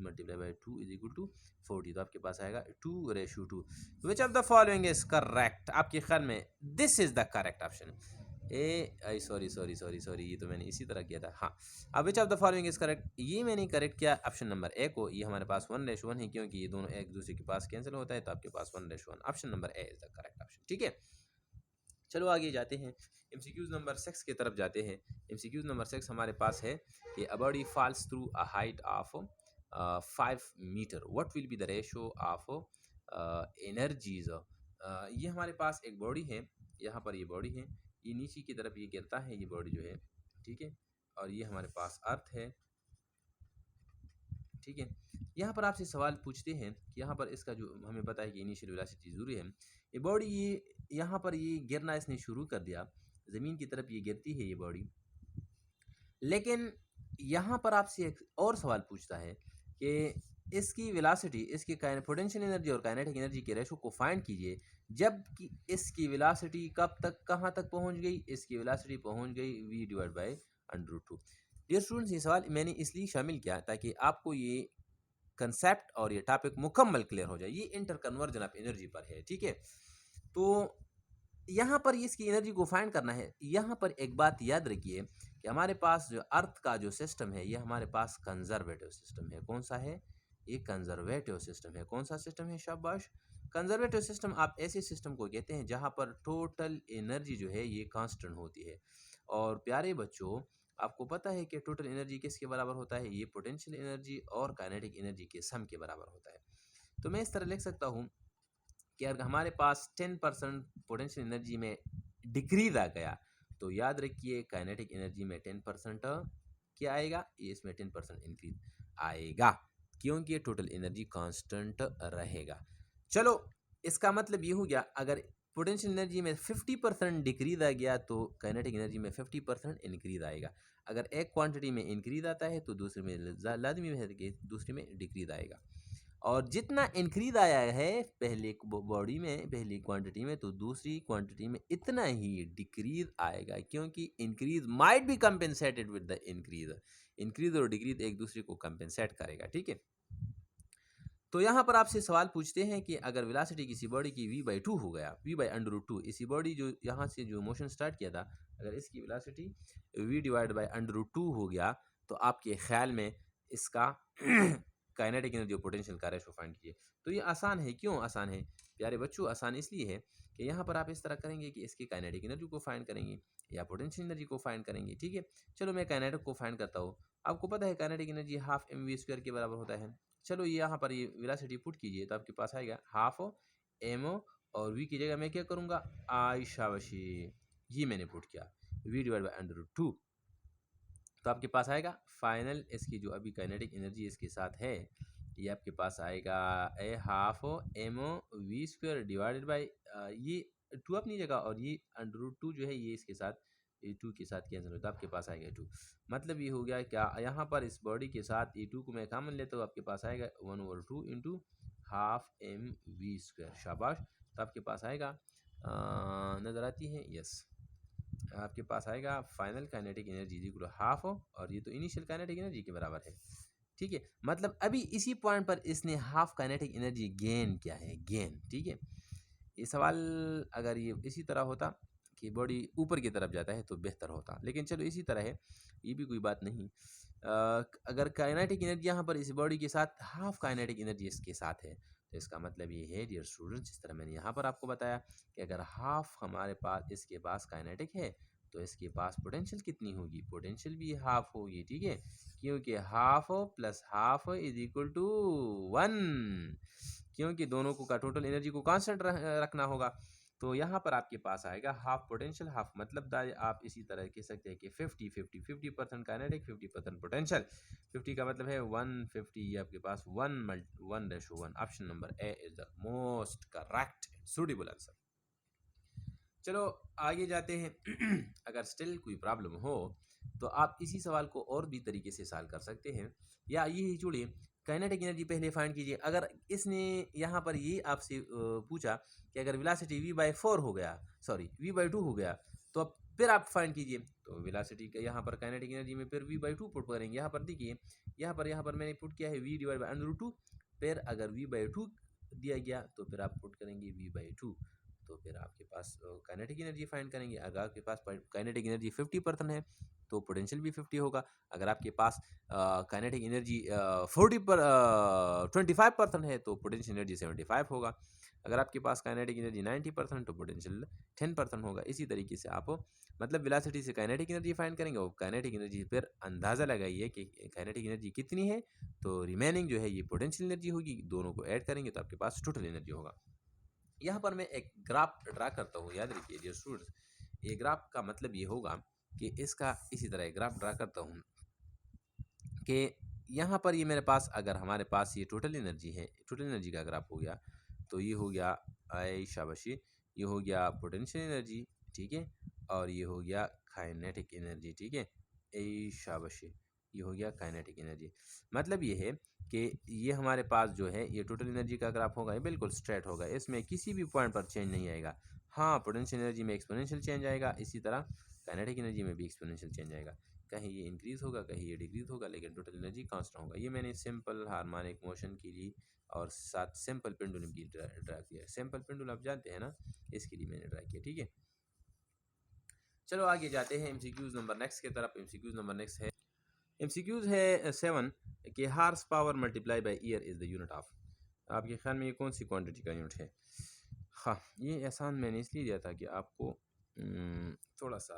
multiply by 2 is equal to 40। तो आपके पास आएगा 2:2। Which of the following is correct? आपके ख्याल में this is the correct option. Sorry, ये तो मैंने इसी तरह किया था। हाँ, अब which of the following is correct, ये मैंने करेक्ट किया ऑप्शन नंबर ए को। ये हमारे पास 1:1 है क्योंकि ये दोनों एक दूसरे के पास कैंसिल होता है, तो आपके पास 1:1। Option number A is the correct option. ठीक है। चलो आगे जाते हैं, MCQs नंबर 6 की तरफ जाते हैं। MCQs नंबर 6 हमारे पास है कि a body falls through a height of 5 metre, what will be the ratio of energies. ये हमारे पास एक बॉडी है, यहाँ पर ये बॉडी है, ये नीचे की तरफ ये गिरता है, ये बॉडी जो है। ठीक है। और ये हमारे पास अर्थ है। ठीक है। यहाँ पर आपसे सवाल पूछते हैं कि यहाँ पर इसका जो हमें पता है कि इनिशियल वेलोसिटी ज़रूरी है, ये बॉडी ये यहाँ पर ये गिरना इसने शुरू कर दिया, ज़मीन की तरफ ये गिरती है ये बॉडी। लेकिन यहाँ पर आपसे एक और सवाल पूछता है कि इसकी वेलोसिटी, इसकी पोटेंशियल एनर्जी और काइनेटिक एनर्जी के रेशो को फाइंड कीजिए जबकि इसकी वेलोसिटी कब तक कहाँ तक पहुँच गई, इसकी वेलोसिटी पहुँच गई v divide by √2। Dear students, ये सवाल मैंने इसलिए शामिल किया ताकि आपको ये कंसेप्ट और ये टॉपिक मुकम्मल क्लियर हो जाए। ये इंटर कन्वर्जन ऑफ एनर्जी पर है, ठीक है। तो यहाँ पर इसकी एनर्जी को फाइंड करना है। यहाँ पर एक बात याद रखिए कि हमारे पास जो अर्थ का जो सिस्टम है, ये हमारे पास कंजर्वेटिव सिस्टम है। कौन सा है? ये कंजर्वेटिव सिस्टम है। कौन सा सिस्टम है? शाबाश। कंजर्वेटिव सिस्टम आप ऐसे सिस्टम को कहते हैं जहाँ पर टोटल एनर्जी जो है ये कांस्टेंट होती है। और प्यारे बच्चों, आपको पता है कि टोटल एनर्जी किसके बराबर होता है? ये पोटेंशियल एनर्जी और काइनेटिक एनर्जी के सम के बराबर होता है। तो मैं इस तरह लिख सकता हूँ कि अगर हमारे पास 10% पोटेंशियल एनर्जी में डिक्रीज आ गया, तो याद रखिए काइनेटिक एनर्जी में 10% क्या आएगा? ये इसमें 10% इंक्रीज आएगा, क्योंकि टोटल एनर्जी कांस्टेंट रहेगा। चलो, इसका मतलब ये हो गया, अगर पोटेंशियल एनर्जी में 50% डिक्रीज आ गया तो काइनेटिक एनर्जी में 50% इंक्रीज आएगा। अगर एक क्वांटिटी में इंक्रीज आता है तो दूसरे में लाजमी है कि दूसरे में डिक्रीज आएगा। और जितना इंक्रीज आया है पहले बॉडी में, पहली क्वांटिटी में, तो दूसरी क्वांटिटी में इतना ही डिक्रीज आएगा, क्योंकि increase might be compensated with the increase. Increase और डिक्रीज एक दूसरे को कंपेंसेट करेगा, ठीक है। तो यहाँ पर आपसे सवाल पूछते हैं कि अगर वेलोसिटी किसी बॉडी की v/2 हो गया, v/√2, इसी बॉडी जो यहाँ से जो मोशन स्टार्ट किया था, अगर इसकी वेलोसिटी v डिवाइड बाई √2 हो गया, तो आपके ख्याल में इसका काइनेटिक एनर्जी और पोटेंशियल का रेशो फाइंड कीजिए। तो ये आसान है। क्यों आसान है प्यारे बच्चों? आसान इसलिए है कि यहाँ पर आप इस तरह करेंगे कि इसकी काइनेटिक एनर्जी को फाइंड करेंगे या पोटेंशियल एनर्जी को फाइंड करेंगे, ठीक है। चलो मैं काइनेटिक को फाइंड करता हूँ। आपको पता है काइनेटिक एनर्जी हाफ mv² के बराबर होता है। चलो यहाँ पर ये वेलोसिटी पुट कीजिए तो आपके पास आएगा हाफ m, और v की जगह मैं क्या करूँगा? आई शाबाशी, ये मैंने पुट किया v डिवाइड बाई √2। तो आपके पास आएगा फाइनल, इसकी जो अभी काइनेटिक एनर्जी इसके साथ है, ये आपके पास आएगा ए हाफ mv² डिवाइडेड बाई ये 2 अपनी जगह, और ये √2 जो है ये इसके साथ, ये 2 के साथ कैंसिल होता है, आपके पास आएगा 2। मतलब ये हो गया क्या? यहाँ पर इस बॉडी के साथ ये 2 को मैं कॉमन लेता हूँ, आपके पास आएगा 1/2 इंटू हाफ mv²। शाबाश। तो आपके पास आएगा नज़र आती है? यस, आपके पास आएगा final kinetic energy equal half, और ये तो इनिशियल काइनेटिक एनर्जी के बराबर है, ठीक है। मतलब अभी इसी पॉइंट पर इसने हाफ काइनेटिक एनर्जी गेन किया है, गेन, ठीक है। ये सवाल अगर ये इसी तरह होता कि बॉडी ऊपर की तरफ जाता है तो बेहतर होता, लेकिन चलो इसी तरह है, ये भी कोई बात नहीं। अगर काइनेटिक एनर्जी यहाँ पर इस बॉडी के साथ हाफ काइनेटिक एनर्जी इसके साथ है, तो इसका मतलब ये है डियर स्टूडेंट्स, इस तरह मैंने यहाँ पर आपको बताया कि अगर हाफ हमारे पास इसके पास काइनेटिक है तो इसके पास पोटेंशियल कितनी होगी? पोटेंशियल भी हाफ होगी, ठीक है, क्योंकि half plus half is equal to 1, क्योंकि दोनों को का टोटल एनर्जी को कांस्टेंट रखना होगा। तो यहाँ पर आपके पास आएगा हाफ पोटेंशियल हाफ, मतलब आप इसी तरह कह सकते हैं कि 50% काइनेटिक 50% पोटेंशियल। 50 का मतलब है 150, ये आपके पास 1:1। Option number A is the most correct suitable answer. चलो आगे जाते हैं। अगर स्टिल कोई प्रॉब्लम हो तो आप इसी सवाल को और भी तरीके से सॉल्व कर सकते हैं, या यही छोड़िए, काइनेटिक एनर्जी पहले फाइंड कीजिए। अगर इसने यहाँ पर ये आपसे पूछा कि अगर वेलोसिटी v/4 हो गया, सॉरी v/2 हो गया, तो अब फिर आप फाइंड कीजिए। तो वेलोसिटी का यहाँ पर काइनेटिक एनर्जी में फिर v/2 पुट करेंगे। यहाँ पर देखिए, यहाँ पर मैंने पुट किया है v डिवाइड बाई √2। फिर अगर v/2 दिया गया तो फिर आप पुट करेंगे v/2, तो फिर आपके पास काइनेटिक एनर्जी फाइंड करेंगे। अगर आपके पास काइनेटिक एनर्जी 50% है तो पोटेंशियल भी 50 होगा। अगर आपके पास काइनेटिक एनर्जी 25% है तो पोटेंशियल एनर्जी 75 होगा। अगर आपके पास काइनेटिक एनर्जी 90% तो पोटेंशियल 10% होगा। इसी तरीके से आप मतलब वेलोसिटी से काइनेटिक एनर्जी फाइंड करेंगे, और काइनेटिक एनर्जी फिर अंदाज़ा लगाइए कि काइनेटिक एनर्जी कितनी है, तो रिमेनिंग जो है ये पोटेंशियल एनर्जी होगी। दोनों को ऐड करेंगे तो आपके पास टोटल एनर्जी होगा। यहाँ पर मैं एक ग्राफ ड्रा करता हूँ, याद रखिए डियर स्टूडेंट्स, ये ग्राफ का मतलब ये होगा कि इसका इसी तरह ग्राफ ड्रा करता हूँ कि यहाँ पर ये मेरे पास, अगर हमारे पास ये टोटल एनर्जी है, टोटल एनर्जी का ग्राफ हो गया, तो ये हो गया आई शाबाशी, ये हो गया पोटेंशियल एनर्जी, ठीक है, और ये हो गया काइनेटिक एनर्जी, ठीक है, ए शाबाशी, ये हो गया काइनेटिक एनर्जी। मतलब ये है कि ये हमारे पास जो है ये टोटल एनर्जी का ग्राफ होगा, ये बिल्कुल स्ट्रेट होगा, इसमें किसी भी पॉइंट पर चेंज नहीं आएगा। हाँ, पोटेंशियल एनर्जी में एक्सपोनेंशियल चेंज आएगा, इसी तरह काइनेटिक एनर्जी में भी एक्सपोनेंशियल चेंज आएगा, कहीं ये इंक्रीज़ होगा कहीं ये डिक्रीज़ होगा, लेकिन टोटल एनर्जी कांस्टेंट होगा। ये मैंने सिंपल हार्मोनिक मोशन के लिए और साथ सिंपल पेंडुलम की ड्रा किया। सिंपल पेंडुलम आप जानते हैं ना, इसके लिए मैंने ड्रा किया। ठीक है, चलो आगे जाते हैं एमसीक्यूज नंबर नेक्स्ट की तरफ। एमसीक्यूज नंबर नेक्स्ट है, एमसीक्यूज है 7 कि horse power multiply by year is the unit of. आपके ख्याल में ये कौन सी क्वांटिटी का यूनिट है? हाँ, ये आसान मैंने इसलिए दिया था कि आपको थोड़ा सा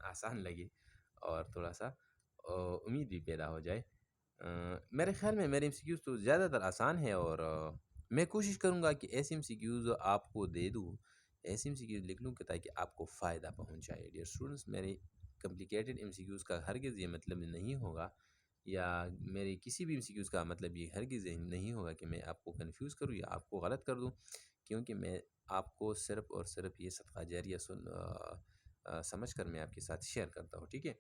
आसान लगे और थोड़ा सा उम्मीद भी पैदा हो जाए। मेरे ख्याल में मेरे एमसीक्यूज तो ज़्यादातर आसान है और मैं कोशिश करूँगा कि ऐसे एमसीक्यूज आपको दे दूँ, ऐसे एमसीक्यूज लिख लूँ कि ताकि आपको फ़ायदा पहुँचाए। डियर स्टूडेंट्स, मेरे कॉम्प्लिकेटेड एमसीक्यूज का हरगिज़ ये मतलब नहीं होगा, या मेरे किसी भी एमसीक्यूज का मतलब ये हरगिज़ नहीं होगा कि मैं आपको कंफ्यूज करूँ या आपको गलत कर दूँ, क्योंकि मैं आपको सिर्फ़ और सिर्फ ये सदका जारिया समझ कर मैं आपके साथ शेयर करता हूँ। ठीक है,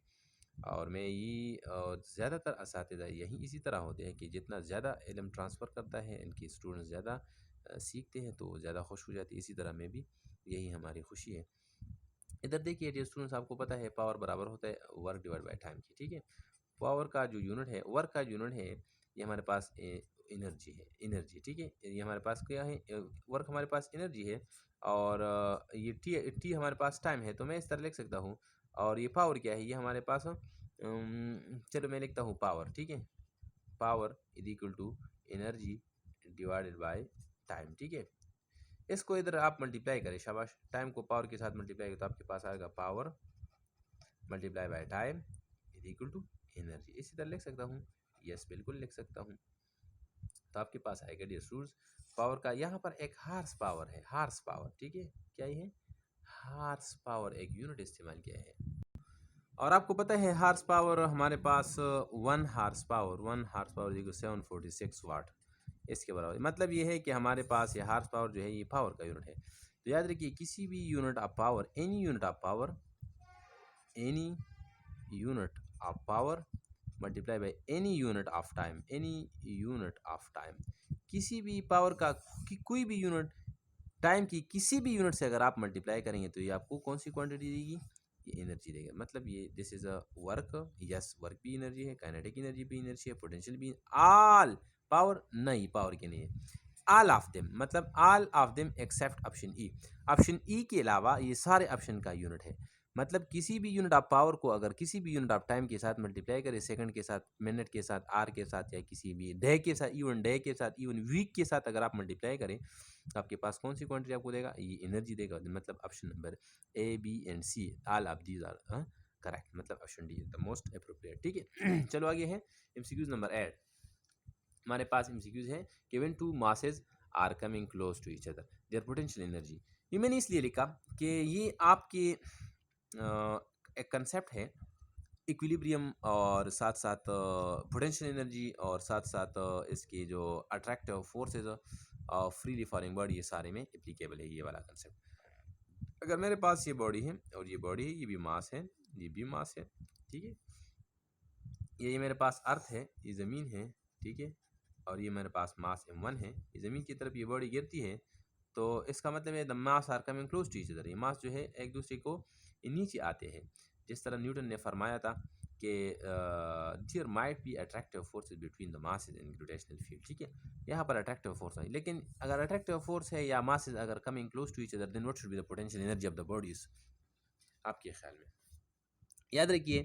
और मैं ये ज़्यादातर असातिज़ा यही इसी तरह होते हैं कि जितना ज़्यादा इल्म ट्रांसफ़र करता है, इनके स्टूडेंट्स ज़्यादा सीखते हैं तो ज़्यादा खुश हो जाती है। इसी तरह मैं भी, यही हमारी खुशी है। इधर देखिए डियर स्टूडेंट्स, आपको पता है पावर बराबर होता है वर्क डिवाइड बाय टाइम की। ठीक है, पावर का जो यूनिट है, वर्क का यूनिट है, ये हमारे पास एनर्जी है, एनर्जी। ठीक है, ये हमारे पास क्या है, वर्क हमारे पास एनर्जी है, और ये टी हमारे पास टाइम है, तो मैं इस तरह लिख सकता हूँ। और ये पावर क्या है, ये हमारे पास चलो मैं लिखता हूँ पावर। ठीक है, power is equal to energy divided by time. ठीक है, इसको इधर आप मल्टीप्लाई करें, शाबाश, टाइम को पावर के साथ मल्टीप्लाई करें तो आपके पास आएगा power multiply by time is equal to energy. इसी तरह लिख सकता हूँ, यस बिल्कुल लिख सकता हूँ। तो आपके पास आएगा डियर स्टूडेंट्स पावर का, यहाँ पर एक हार्स पावर है, हार्स पावर। ठीक है, क्या ये है, हार्स पावर एक यूनिट इस्तेमाल किया है। और आपको पता है हार्स पावर हमारे पास 1 हार्स पावर इक्वल 746 वाट, इसके बराबर। मतलब ये है कि हमारे पास ये हार्स पावर जो है ये पावर का यूनिट है। तो याद रखिए, किसी भी unit of power, any unit of power, any unit of power multiply by any unit of time, any unit of time, किसी भी पावर का कोई भी यूनिट टाइम की किसी भी यूनिट से अगर आप मल्टीप्लाई करेंगे तो ये आपको कौन सी क्वांटिटी देगी, ये एनर्जी देगा। मतलब ये this is a work, yes work भी एनर्जी है, काइनेटिक एनर्जी भी एनर्जी है, पोटेंशियल भी, ऑल पावर नहीं, पावर के नहीं है, ऑल ऑफ देम, मतलब all of them except option E. Option E के अलावा ये सारे ऑप्शन का यूनिट है। मतलब किसी भी यूनिट ऑफ पावर को अगर किसी भी यूनिट ऑफ टाइम के साथ मल्टीप्लाई करें, सेकंड के साथ, मिनट के साथ, आर के साथ, या किसी भी डे के साथ, इवन डे के साथ, इवन वीक के साथ अगर आप मल्टीप्लाई करें तो आपके पास कौन सी क्वांटिटी आपको देगा, ये एनर्जी देगा। मतलब option number A, B and C, all of these are correct, मतलब option D is the most appropriate. ठीक है, चलो आगे है एमसीक्यूज नंबर 8। हमारे पास एमसीक्यूज है, given two masses are coming close to each other their potential energy. ये मैंने इसलिए लिखा कि ये आपके एक कंसेप्ट है इक्विलिब्रियम, और साथ साथ पोटेंशियल एनर्जी, और साथ साथ इसकी जो attractive forces, freely falling body, ये सारे में एप्लीकेबल है ये वाला कंसेप्ट। अगर मेरे पास ये बॉडी है और ये बॉडी है, ये भी मास है, ये भी मास है। ठीक है, ये मेरे पास अर्थ है, ये ज़मीन है। ठीक है, और ये मेरे पास मास m1 है, ये ज़मीन की तरफ ये बॉडी गिरती है, तो इसका मतलब है the mass are coming close to each other, ये मास जो है एक दूसरे को नीचे आते हैं। जिस तरह न्यूटन ने फरमाया था कि there might be attractive forces between the masses in gravitational field. ठीक है, यहाँ पर अट्रैक्टिव फोर्स है, लेकिन अगर अट्रैक्टिव फोर्स है या मासेस अगर coming close to each other, then what should be the potential energy of the bodies, आपके ख्याल में? याद रखिए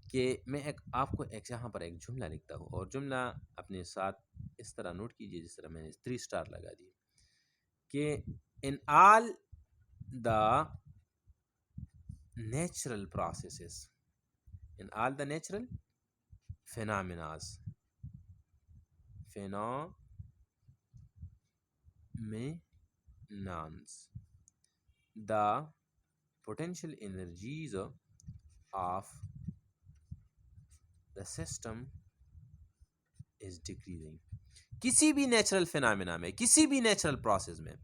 कि मैं आपको एक यहाँ पर एक जुमला लिखता हूँ, और जुमला अपने साथ इस तरह नोट कीजिए जिस तरह मैंने 3 स्टार लगा दिए, कि in all the natural processes, in all the natural phenomenas, the potential energies of the system is decreasing. किसी भी नेचुरल फिनोमिना में, किसी भी नेचुरल प्रोसेस में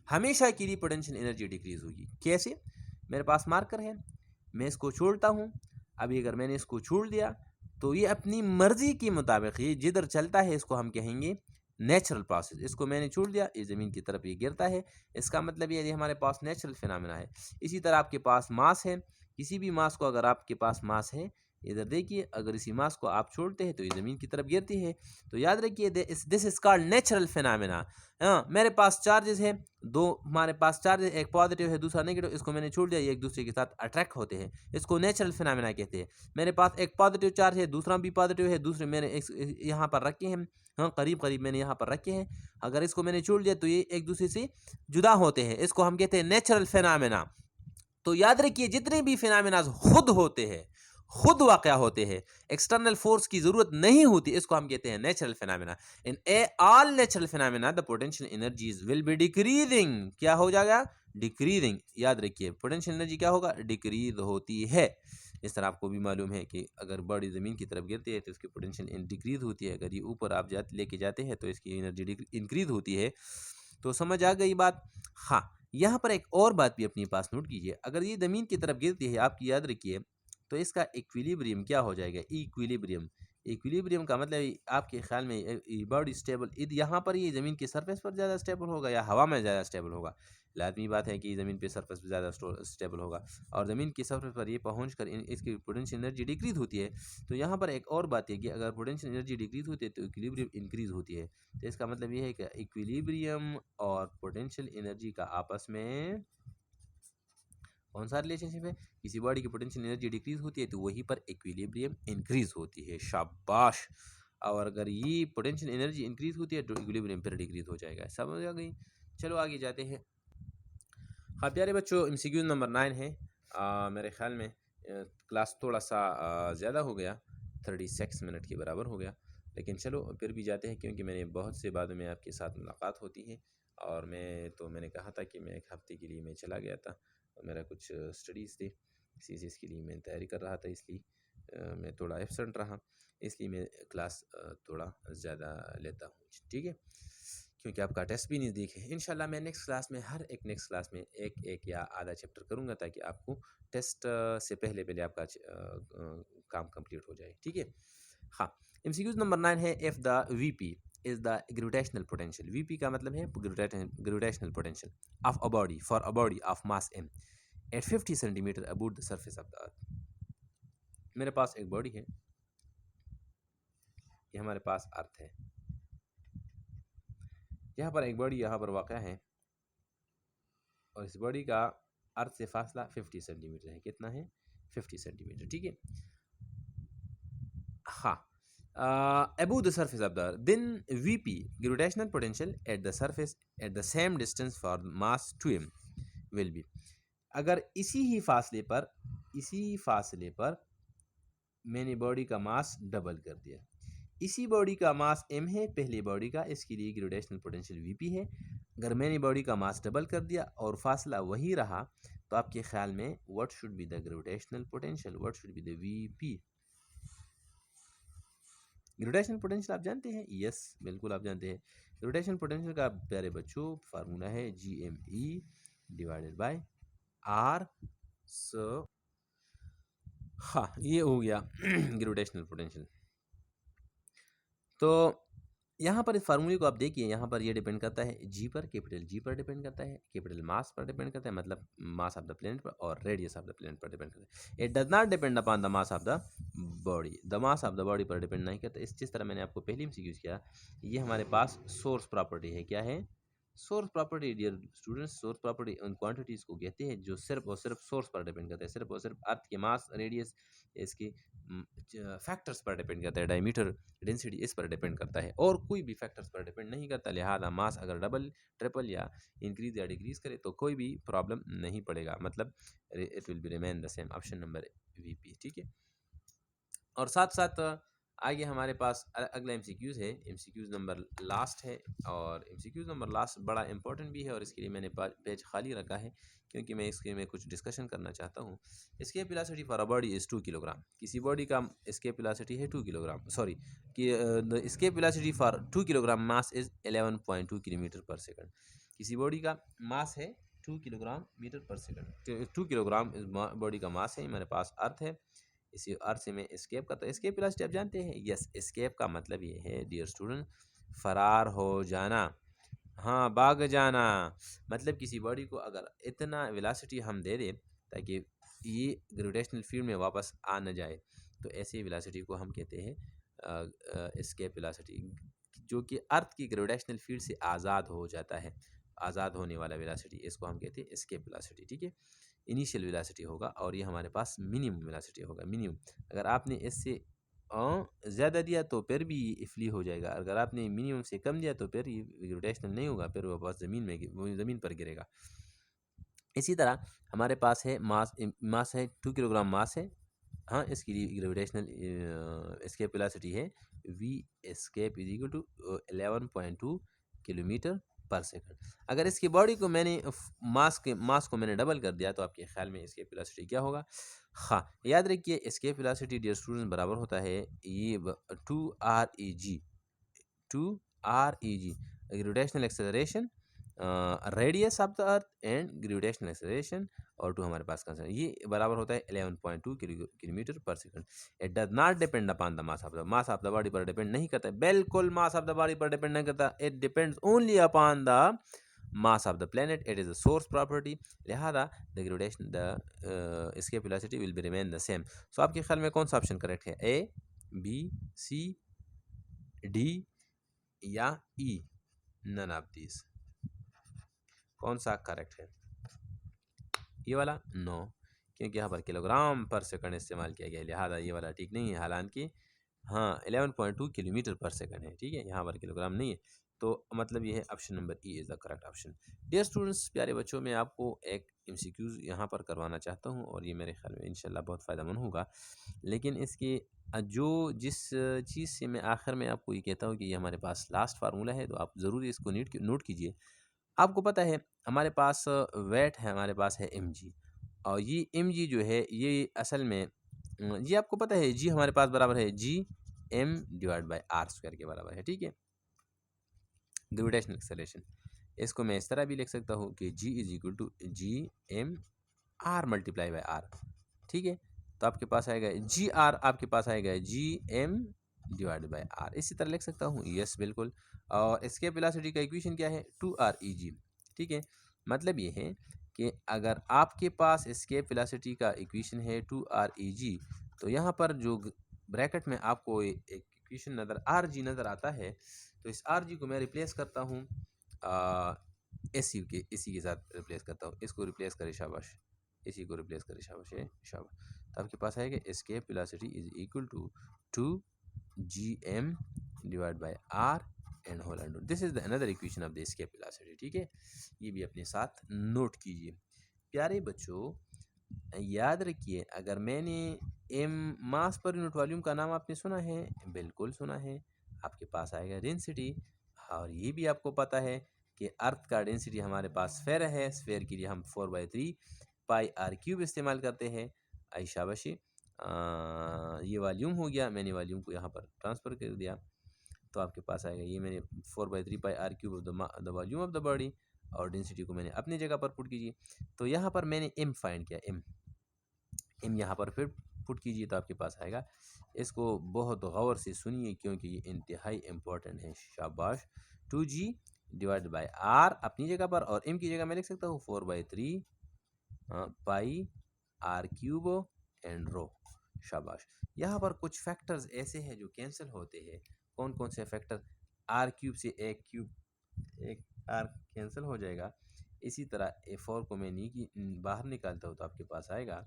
हमेशा के लिए पोटेंशियल एनर्जी डिक्रीज होगी। कैसे? मेरे पास मार्कर है, मैं इसको छोड़ता हूँ, अभी अगर मैंने इसको छोड़ दिया तो ये अपनी मर्ज़ी के मुताबिक ये जिधर चलता है इसको हम कहेंगे नेचुरल प्रोसेस। इसको मैंने छोड़ दिया, ये ज़मीन की तरफ ये गिरता है, इसका मतलब ये हमारे पास नेचुरल फिनोमेना है। इसी तरह आपके पास मास है, किसी भी मास को अगर आपके पास मास है, इधर देखिए, अगर इसी मास को आप छोड़ते हैं तो ये ज़मीन की तरफ गिरती है। तो याद रखिए this is called natural phenomena. हाँ, मेरे पास चार्जेस हैं, दो हमारे पास चार्जेस, एक पॉजिटिव है दूसरा नेगेटिव, इसको मैंने छोड़ दिया, ये एक दूसरे के साथ अट्रैक्ट होते हैं, इसको नेचुरल फिनोमेना कहते हैं। मेरे पास एक पॉजिटिव चार्ज है, दूसरा भी पॉजिटिव है, दूसरे मैंने यहाँ पर रखे हैं, हाँ करीब करीब मैंने यहाँ पर रखे हैं, अगर इसको मैंने छोड़ दिया तो ये एक दूसरे से जुदा होते हैं, इसको हम कहते हैं नेचुरल फिनोमेना। तो याद रखिए जितने भी फिनोमेना खुद होते हैं, खुद वाक़या होते हैं, एक्सटर्नल फोर्स की ज़रूरत नहीं होती, इसको हम कहते हैं natural phenomena. In all natural phenomena the potential energies will be decreasing. क्या हो जाएगा? डिक्रीजिंग। याद रखिए पोटेंशियल एनर्जी क्या होगा? डिक्रीज होती है। इस तरह आपको भी मालूम है कि अगर बॉडी ज़मीन की तरफ गिरती है तो इसकी पोटेंशियल डिक्रीज होती है, अगर ये ऊपर आप लेके जाते हैं तो इसकी एनर्जी इंक्रीज होती है। तो समझ आ गई बात? हाँ, यहाँ पर एक और बात भी अपने पास नोट कीजिए, अगर ये ज़मीन की तरफ गिरती है, आपकी याद रखिए, तो इसका इक्विलिब्रियम क्या हो जाएगा? इक्विलिब्रियम। इक्विलिब्रियम का मतलब आपके ख्याल में बॉडी स्टेबल यहाँ पर ये ज़मीन की सरफेस पर ज़्यादा स्टेबल होगा या हवा में ज़्यादा स्टेबल होगा? लाजमी बात है कि ज़मीन पे सरफेस पर ज़्यादा स्टेबल होगा, और ज़मीन की सरफेस पर ये पहुँच कर इसकी पोटेंशियल एनर्जी डिक्रीज होती है। तो यहाँ पर एक और बात है कि अगर पोटेंशियल एनर्जी डिक्रीज होती है तो इक्विलिब्रियम इंक्रीज होती है। तो इसका मतलब ये है कि इक्विलिब्रियम और पोटेंशियल एनर्जी का आपस में कौन सा रिलेशनशिप है? किसी बॉडी की पोटेंशियल एनर्जी डिक्रीज होती है तो वहीं पर इक्विलिब्रियम इंक्रीज होती है। शाबाश। और अगर ये पोटेंशियल एनर्जी इंक्रीज होती है तो इक्विलिब्रियम फिर डिक्रीज हो जाएगा। समझ आ गई? चलो आगे जाते हैं। हाँ प्यारे बच्चों, एमसीक्यू नंबर 9 है। मेरे ख्याल में क्लास थोड़ा सा ज़्यादा हो गया, 36 मिनट के बराबर हो गया, लेकिन चलो फिर भी जाते हैं क्योंकि मैंने बहुत से बातों में आपके साथ मुलाकात होती है, और मैंने कहा था कि मैं एक हफ़्ते के लिए मैं चला गया था और मेरा कुछ स्टडीज़ थे, इसी चीज़ के लिए मैं तैयारी कर रहा था, इसलिए मैं थोड़ा एब्सेंट रहा, इसलिए मैं क्लास थोड़ा ज़्यादा लेता हूँ। ठीक है, क्योंकि आपका टेस्ट भी नज़दीक है। इंशाल्लाह मैं नेक्स्ट क्लास में एक या आधा चैप्टर करूँगा ताकि आपको टेस्ट से पहले आपका काम कंप्लीट हो जाए। ठीक है? हाँ, एमसीक्यूज़ नंबर 9 है, if the VP is the gravitational potential. VP का मतलब है gravitational potential of a body for a body of mass m at 50 centimetre above the surface of the earth. मेरे पास एक बॉडी है, ये हमारे पास अर्थ है, यहाँ पर एक बॉडी यहाँ पर वाक़या है, और इस बॉडी का अर्थ से फासला 50 सेंटीमीटर है। कितना है? 50 सेंटीमीटर। ठीक है? हाँ, above the surface of the earth, then VP gravitational potential at the surface at the same distance for mass 2m will be। अगर इसी फासले पर मैंने बॉडी का मास डबल कर दिया, इसी बॉडी का मास m है पहली बॉडी का, इसके लिए ग्रेविटेशनल पोटेंशियल VP है। अगर मैंने बॉडी का मास डबल कर दिया और फासला वही रहा, तो आपके ख्याल में what should be the gravitational potential, what should be the VP? Gravitational potential आप जानते हैं? यस, बिल्कुल आप जानते हैं। ग्रेविटेशनल पोटेंशियल का प्यारे बच्चों फार्मूला है GME डिवाइडेड बाय R। सो हाँ, ये हो गया ग्रेविटेशनल पोटेंशियल। तो यहाँ पर इस फार्मूले को आप देखिए, यहाँ पर ये डिपेंड करता है जी पर, कैपिटल जी पर डिपेंड करता है, कैपिटल मास पर डिपेंड करता है, मतलब मास ऑफ द प्लेनेट पर, और रेडियस ऑफ द प्लेनेट पर डिपेंड करता है। It does not depend upon the mass of the body, the mass of the body पर डिपेंड नहीं करता। इस जिस तरह मैंने आपको पहले में यूज़ किया, ये हमारे पास सोर्स प्रॉपर्टी है। क्या है? Source property. Dear students, source property उन क्वांटिटीज़ को कहते हैं जो सिर्फ और सिर्फ सोर्स पर डिपेंड करते हैं, सिर्फ और सिर्फ अर्थ के मास, रेडियस, इसके फैक्टर्स पर डिपेंड करता है, डायमीटर, डेंसिटी, इस पर डिपेंड करता है, और कोई भी फैक्टर्स पर डिपेंड नहीं करता। लिहाजा मास अगर डबल, ट्रिपल या इंक्रीज या डिक्रीज करे तो कोई भी प्रॉब्लम नहीं पड़ेगा, मतलब it will be remain the same. Option number VP। ठीक है? और साथ साथ आगे हमारे पास अगला MCQs है, MCQs नंबर लास्ट है, और MCQs नंबर लास्ट बड़ा इंपॉर्टेंट भी है, और इसके लिए मैंने पेज खाली रखा है क्योंकि मैं इसके में कुछ डिस्कशन करना चाहता हूँ। Escape velocity for a body is 2 kilogram. किसी बॉडी का एस्केप वेलोसिटी है 2 किलोग्राम, सॉरी कि the escape velocity for 2 kilogram mass is 11.2 kilometre per second. किसी बॉडी का मास है 2 kilogram metre per second, 2 kilogram इस बॉडी का मास है। मेरे पास अर्थ है, इसी अर्थ से मैं एस्केप करता हूँ। एस्केप वेलोसिटी आप जानते हैं, यस, एस्केप का मतलब ये है डियर स्टूडेंट, फरार हो जाना, हाँ, भाग जाना। मतलब किसी बॉडी को अगर इतना वेलोसिटी हम दे दें ताकि ये ग्रेविटेशनल फील्ड में वापस आ न जाए, तो ऐसी वेलोसिटी को हम कहते हैं एस्केप वेलोसिटी, जो कि अर्थ की ग्रेविटेशनल फील्ड से आज़ाद हो जाता है, आज़ाद होने वाला वेलोसिटी, इसको हम कहते हैं एस्केप वेलोसिटी, ठीक है। इनिशियल वेलोसिटी होगा और ये हमारे पास मिनिमम वेलोसिटी होगा, मिनिमम। अगर आपने इससे ज़्यादा दिया तो फिर भी ये फ्ली हो जाएगा, अगर आपने मिनिमम से कम दिया तो फिर ये ग्रेविटेशनल नहीं होगा, फिर वो बस ज़मीन पर गिरेगा। इसी तरह हमारे पास है मास है 2 किलोग्राम मास है, हाँ, इसकी ग्रेविटेशनल एस्केप वेलोसिटी है V escape is equal to 11.2 kilometre per second. अगर इसकी बॉडी को मैंने मास को मैंने डबल कर दिया तो आपके ख्याल में एस्केप वेलोसिटी क्या होगा? हाँ, याद रखिए एस्केप वेलोसिटी डियर स्टूडेंट बराबर होता है ये 2 REG, gravitational acceleration, radius of the earth and gravitational acceleration, और टू हमारे पास कंसर्न, ये बराबर होता है 11.2 kilometre per second. It does not depend upon the mass of the body पर डिपेंड नहीं करता है, बिल्कुल मास ऑफ द बॉडी पर डिपेंड नहीं करता, it depends only upon the mass of the planet, it is a source property, लिहाजा the gravitation the escape velocity will be remain the same. So आपके ख्याल में कौन सा ऑप्शन करेक्ट है, ए, बी, सी, डी या ई? None of these. कौन सा करेक्ट है? ये वाला? नो, क्योंकि यहाँ पर किलोग्राम पर सेकंड इस्तेमाल किया गया है, लिहाजा ये वाला ठीक नहीं है। हालांकि हाँ 11.2 किलोमीटर पर सेकंड है, ठीक है, यहाँ पर किलोग्राम नहीं है, तो मतलब ये है option number E is the correct option. Dear students, प्यारे बच्चों, मैं आपको एक एमसीक्यूज़ यहाँ पर करवाना चाहता हूँ और ये मेरे ख्याल में इंशाल्लाह बहुत फ़ायदेमंद होगा। लेकिन इसके जिस चीज़ से मैं आखिर में आपको ये कहता हूँ कि ये हमारे पास लास्ट फार्मूला है, तो आप ज़रूर इसको नोट कीजिए। आपको पता है हमारे पास वेट है, हमारे पास है mg, और ये mg जो है ये असल में जी आपको पता है जी हमारे पास बराबर है G m divide by R square के बराबर है, ठीक है, ग्रेविटेशनल एक्सेलरेशन। इसको मैं इस तरह भी लिख सकता हूँ कि g is equal to G M R multiply by R, ठीक है। तो आपके पास आएगा जी आर, आपके पास आएगा G M divide by R, इसी तरह लिख सकता हूँ, यस बिल्कुल। और एस्केप वेलोसिटी का इक्वेशन क्या है? 2REG, ठीक है। मतलब ये है कि अगर आपके पास एस्केप वेलोसिटी का इक्वेशन है 2REG, तो यहाँ पर जो ब्रैकेट में आपको एक इक्वेशन नज़र RG नज़र आता है, तो इस RG को मैं रिप्लेस करता हूँ इसी के साथ रिप्लेस करता हूँ, इसको रिप्लेस करे, शाबाश, इसी को रिप्लेस करें, शाबाश है, शाबाश। तो आपके पास आएगा escape velocity is equal to 2GM divide by R and whole under, this is the another equation of the escape velocity, ठीक है। ये भी अपने साथ नोट कीजिए। प्यारे बच्चों, याद रखिए, अगर मैंने एम मास पर यूनिट वॉल्यूम का नाम आपने सुना है, बिल्कुल सुना है, आपके पास आएगा डेंसिटी, और ये भी आपको पता है कि अर्थ का डेंसिटी हमारे पास स्फेयर है, स्फेयर के लिए हम 4/3 पाई आर क्यूब इस्तेमाल करते हैं। आई शाबाशी, ये वॉल्यूम हो गया, मैंने वॉल्यूम को यहाँ पर ट्रांसफ़र कर दिया, तो आपके पास आएगा ये मैंने 4/3 pi r cube of the volume of the body, और डेंसिटी को मैंने अपनी जगह पर पुट कीजिए। तो यहाँ पर मैंने एम फाइंड किया, एम यहाँ पर फिर पुट कीजिए, तो आपके पास आएगा, इसको बहुत गौर से सुनिए क्योंकि ये इंतहाई इम्पोर्टेंट है, शाबाश। 2G डिवाइड बाई आर अपनी जगह पर, और एम की जगह मैं लिख सकता हूँ 4/3 पाई आर क्यूब एंड रो, शाबाश। यहाँ पर कुछ फैक्टर्स ऐसे हैं जो कैंसिल होते हैं, कौन कौन से फैक्टर? आर क्यूब से एक आर कैंसिल हो जाएगा, इसी तरह A4 को मैं बाहर निकालता हूँ तो आपके पास आएगा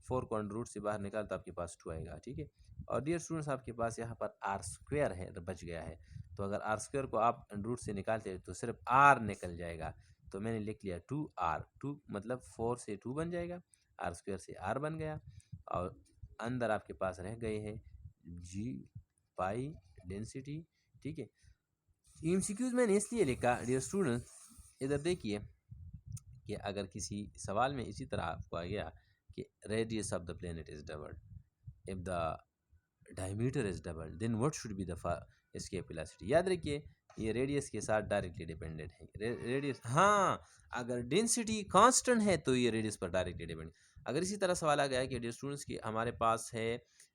4 को अंडर रूट से बाहर निकाल तो आपके पास 2 आएगा, ठीक है। और डियर स्टूडेंट्स, आपके पास यहाँ पर आर स्क्वायर है, बच गया है, तो अगर आर स्क्वायर को आप अंडर रूट से निकालते हैं तो सिर्फ आर निकल जाएगा, तो मैंने लिख लिया 2R, 2 मतलब 4 से 2 बन जाएगा, आर स्क्वायर से आर बन गया, और अंदर आपके पास रह गए हैं जी पाई डेंसिटी, ठीक है। एमसीक्यूज मैंने इसलिए लिखा डियर स्टूडेंट, इधर देखिए कि अगर किसी सवाल में इसी तरह आपको आ गया कि radius of the planet is doubled, if the diameter is doubled, then what should be the escape velocity. याद रखिए ये रेडियस के साथ डायरेक्टली डिपेंडेंट है, रेडियस, हाँ, अगर डेंसिटी कांस्टेंट है तो ये रेडियस पर डायरेक्टली डिपेंड, अगर इसी तरह सवाल आ गया है कि डियर स्टूडेंट्स की हमारे पास है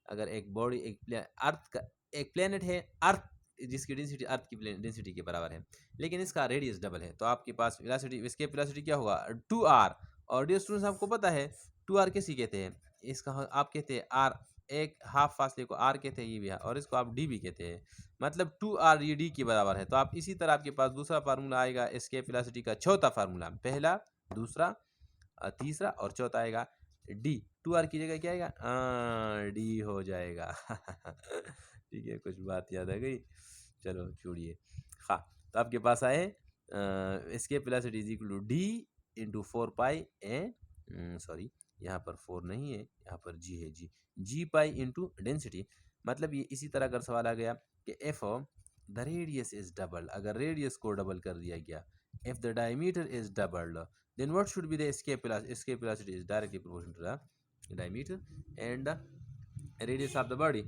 अगर एक बॉडी अर्थ का एक प्लेनेट है अर्थ जिसकी डेंसिटी अर्थ की डेंसिटी के बराबर है, लेकिन इसका रेडियस डबल है, तो आपके पास वेलोसिटी एस्केप वेलोसिटी क्या होगा 2r। और डियर स्टूडेंट्स आपको पता है 2r कैसे कहते हैं, इसका आप कहते हैं r, एक हाफ फासले को r कहते हैं ये भी है, और इसको आप d भी कहते हैं, मतलब 2r ये d के बराबर है। तो आप इसी तरह आपके पास दूसरा फार्मूला आएगा एस्केप वेलोसिटी का, चौथा फार्मूला, पहला दूसरा तीसरा और चौथा आएगा डी। 2r की जगह क्या आएगा डी हो जाएगा। ठीक है, कुछ बात याद आ गई, चलो छोड़िए। हाँ, तो आपके पास आए escape velocity is equal to D into 4 pi sorry यहाँ पर 4 नहीं है, यहाँ पर जी है, जी पाई इंटू डेंसिटी। मतलब ये इसी तरह अगर सवाल आ गया कि F the radius is double, अगर रेडियस को डबल कर दिया गया, if the diameter is doubled, then what should be the escape velocity? Escape velocity is directly proportional to the diameter and the radius of the body.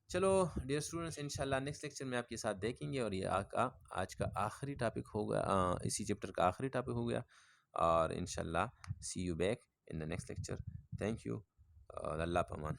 चलो डियर स्टूडेंट्स, इंशाल्लाह नेक्स्ट लेक्चर में आपके साथ देखेंगे, और ये आज का आखिरी टॉपिक होगा, इसी चैप्टर का आखिरी टॉपिक हो गया, और इंशाल्लाह see you back in the next lecture. Thank you, अल्लाह पमान।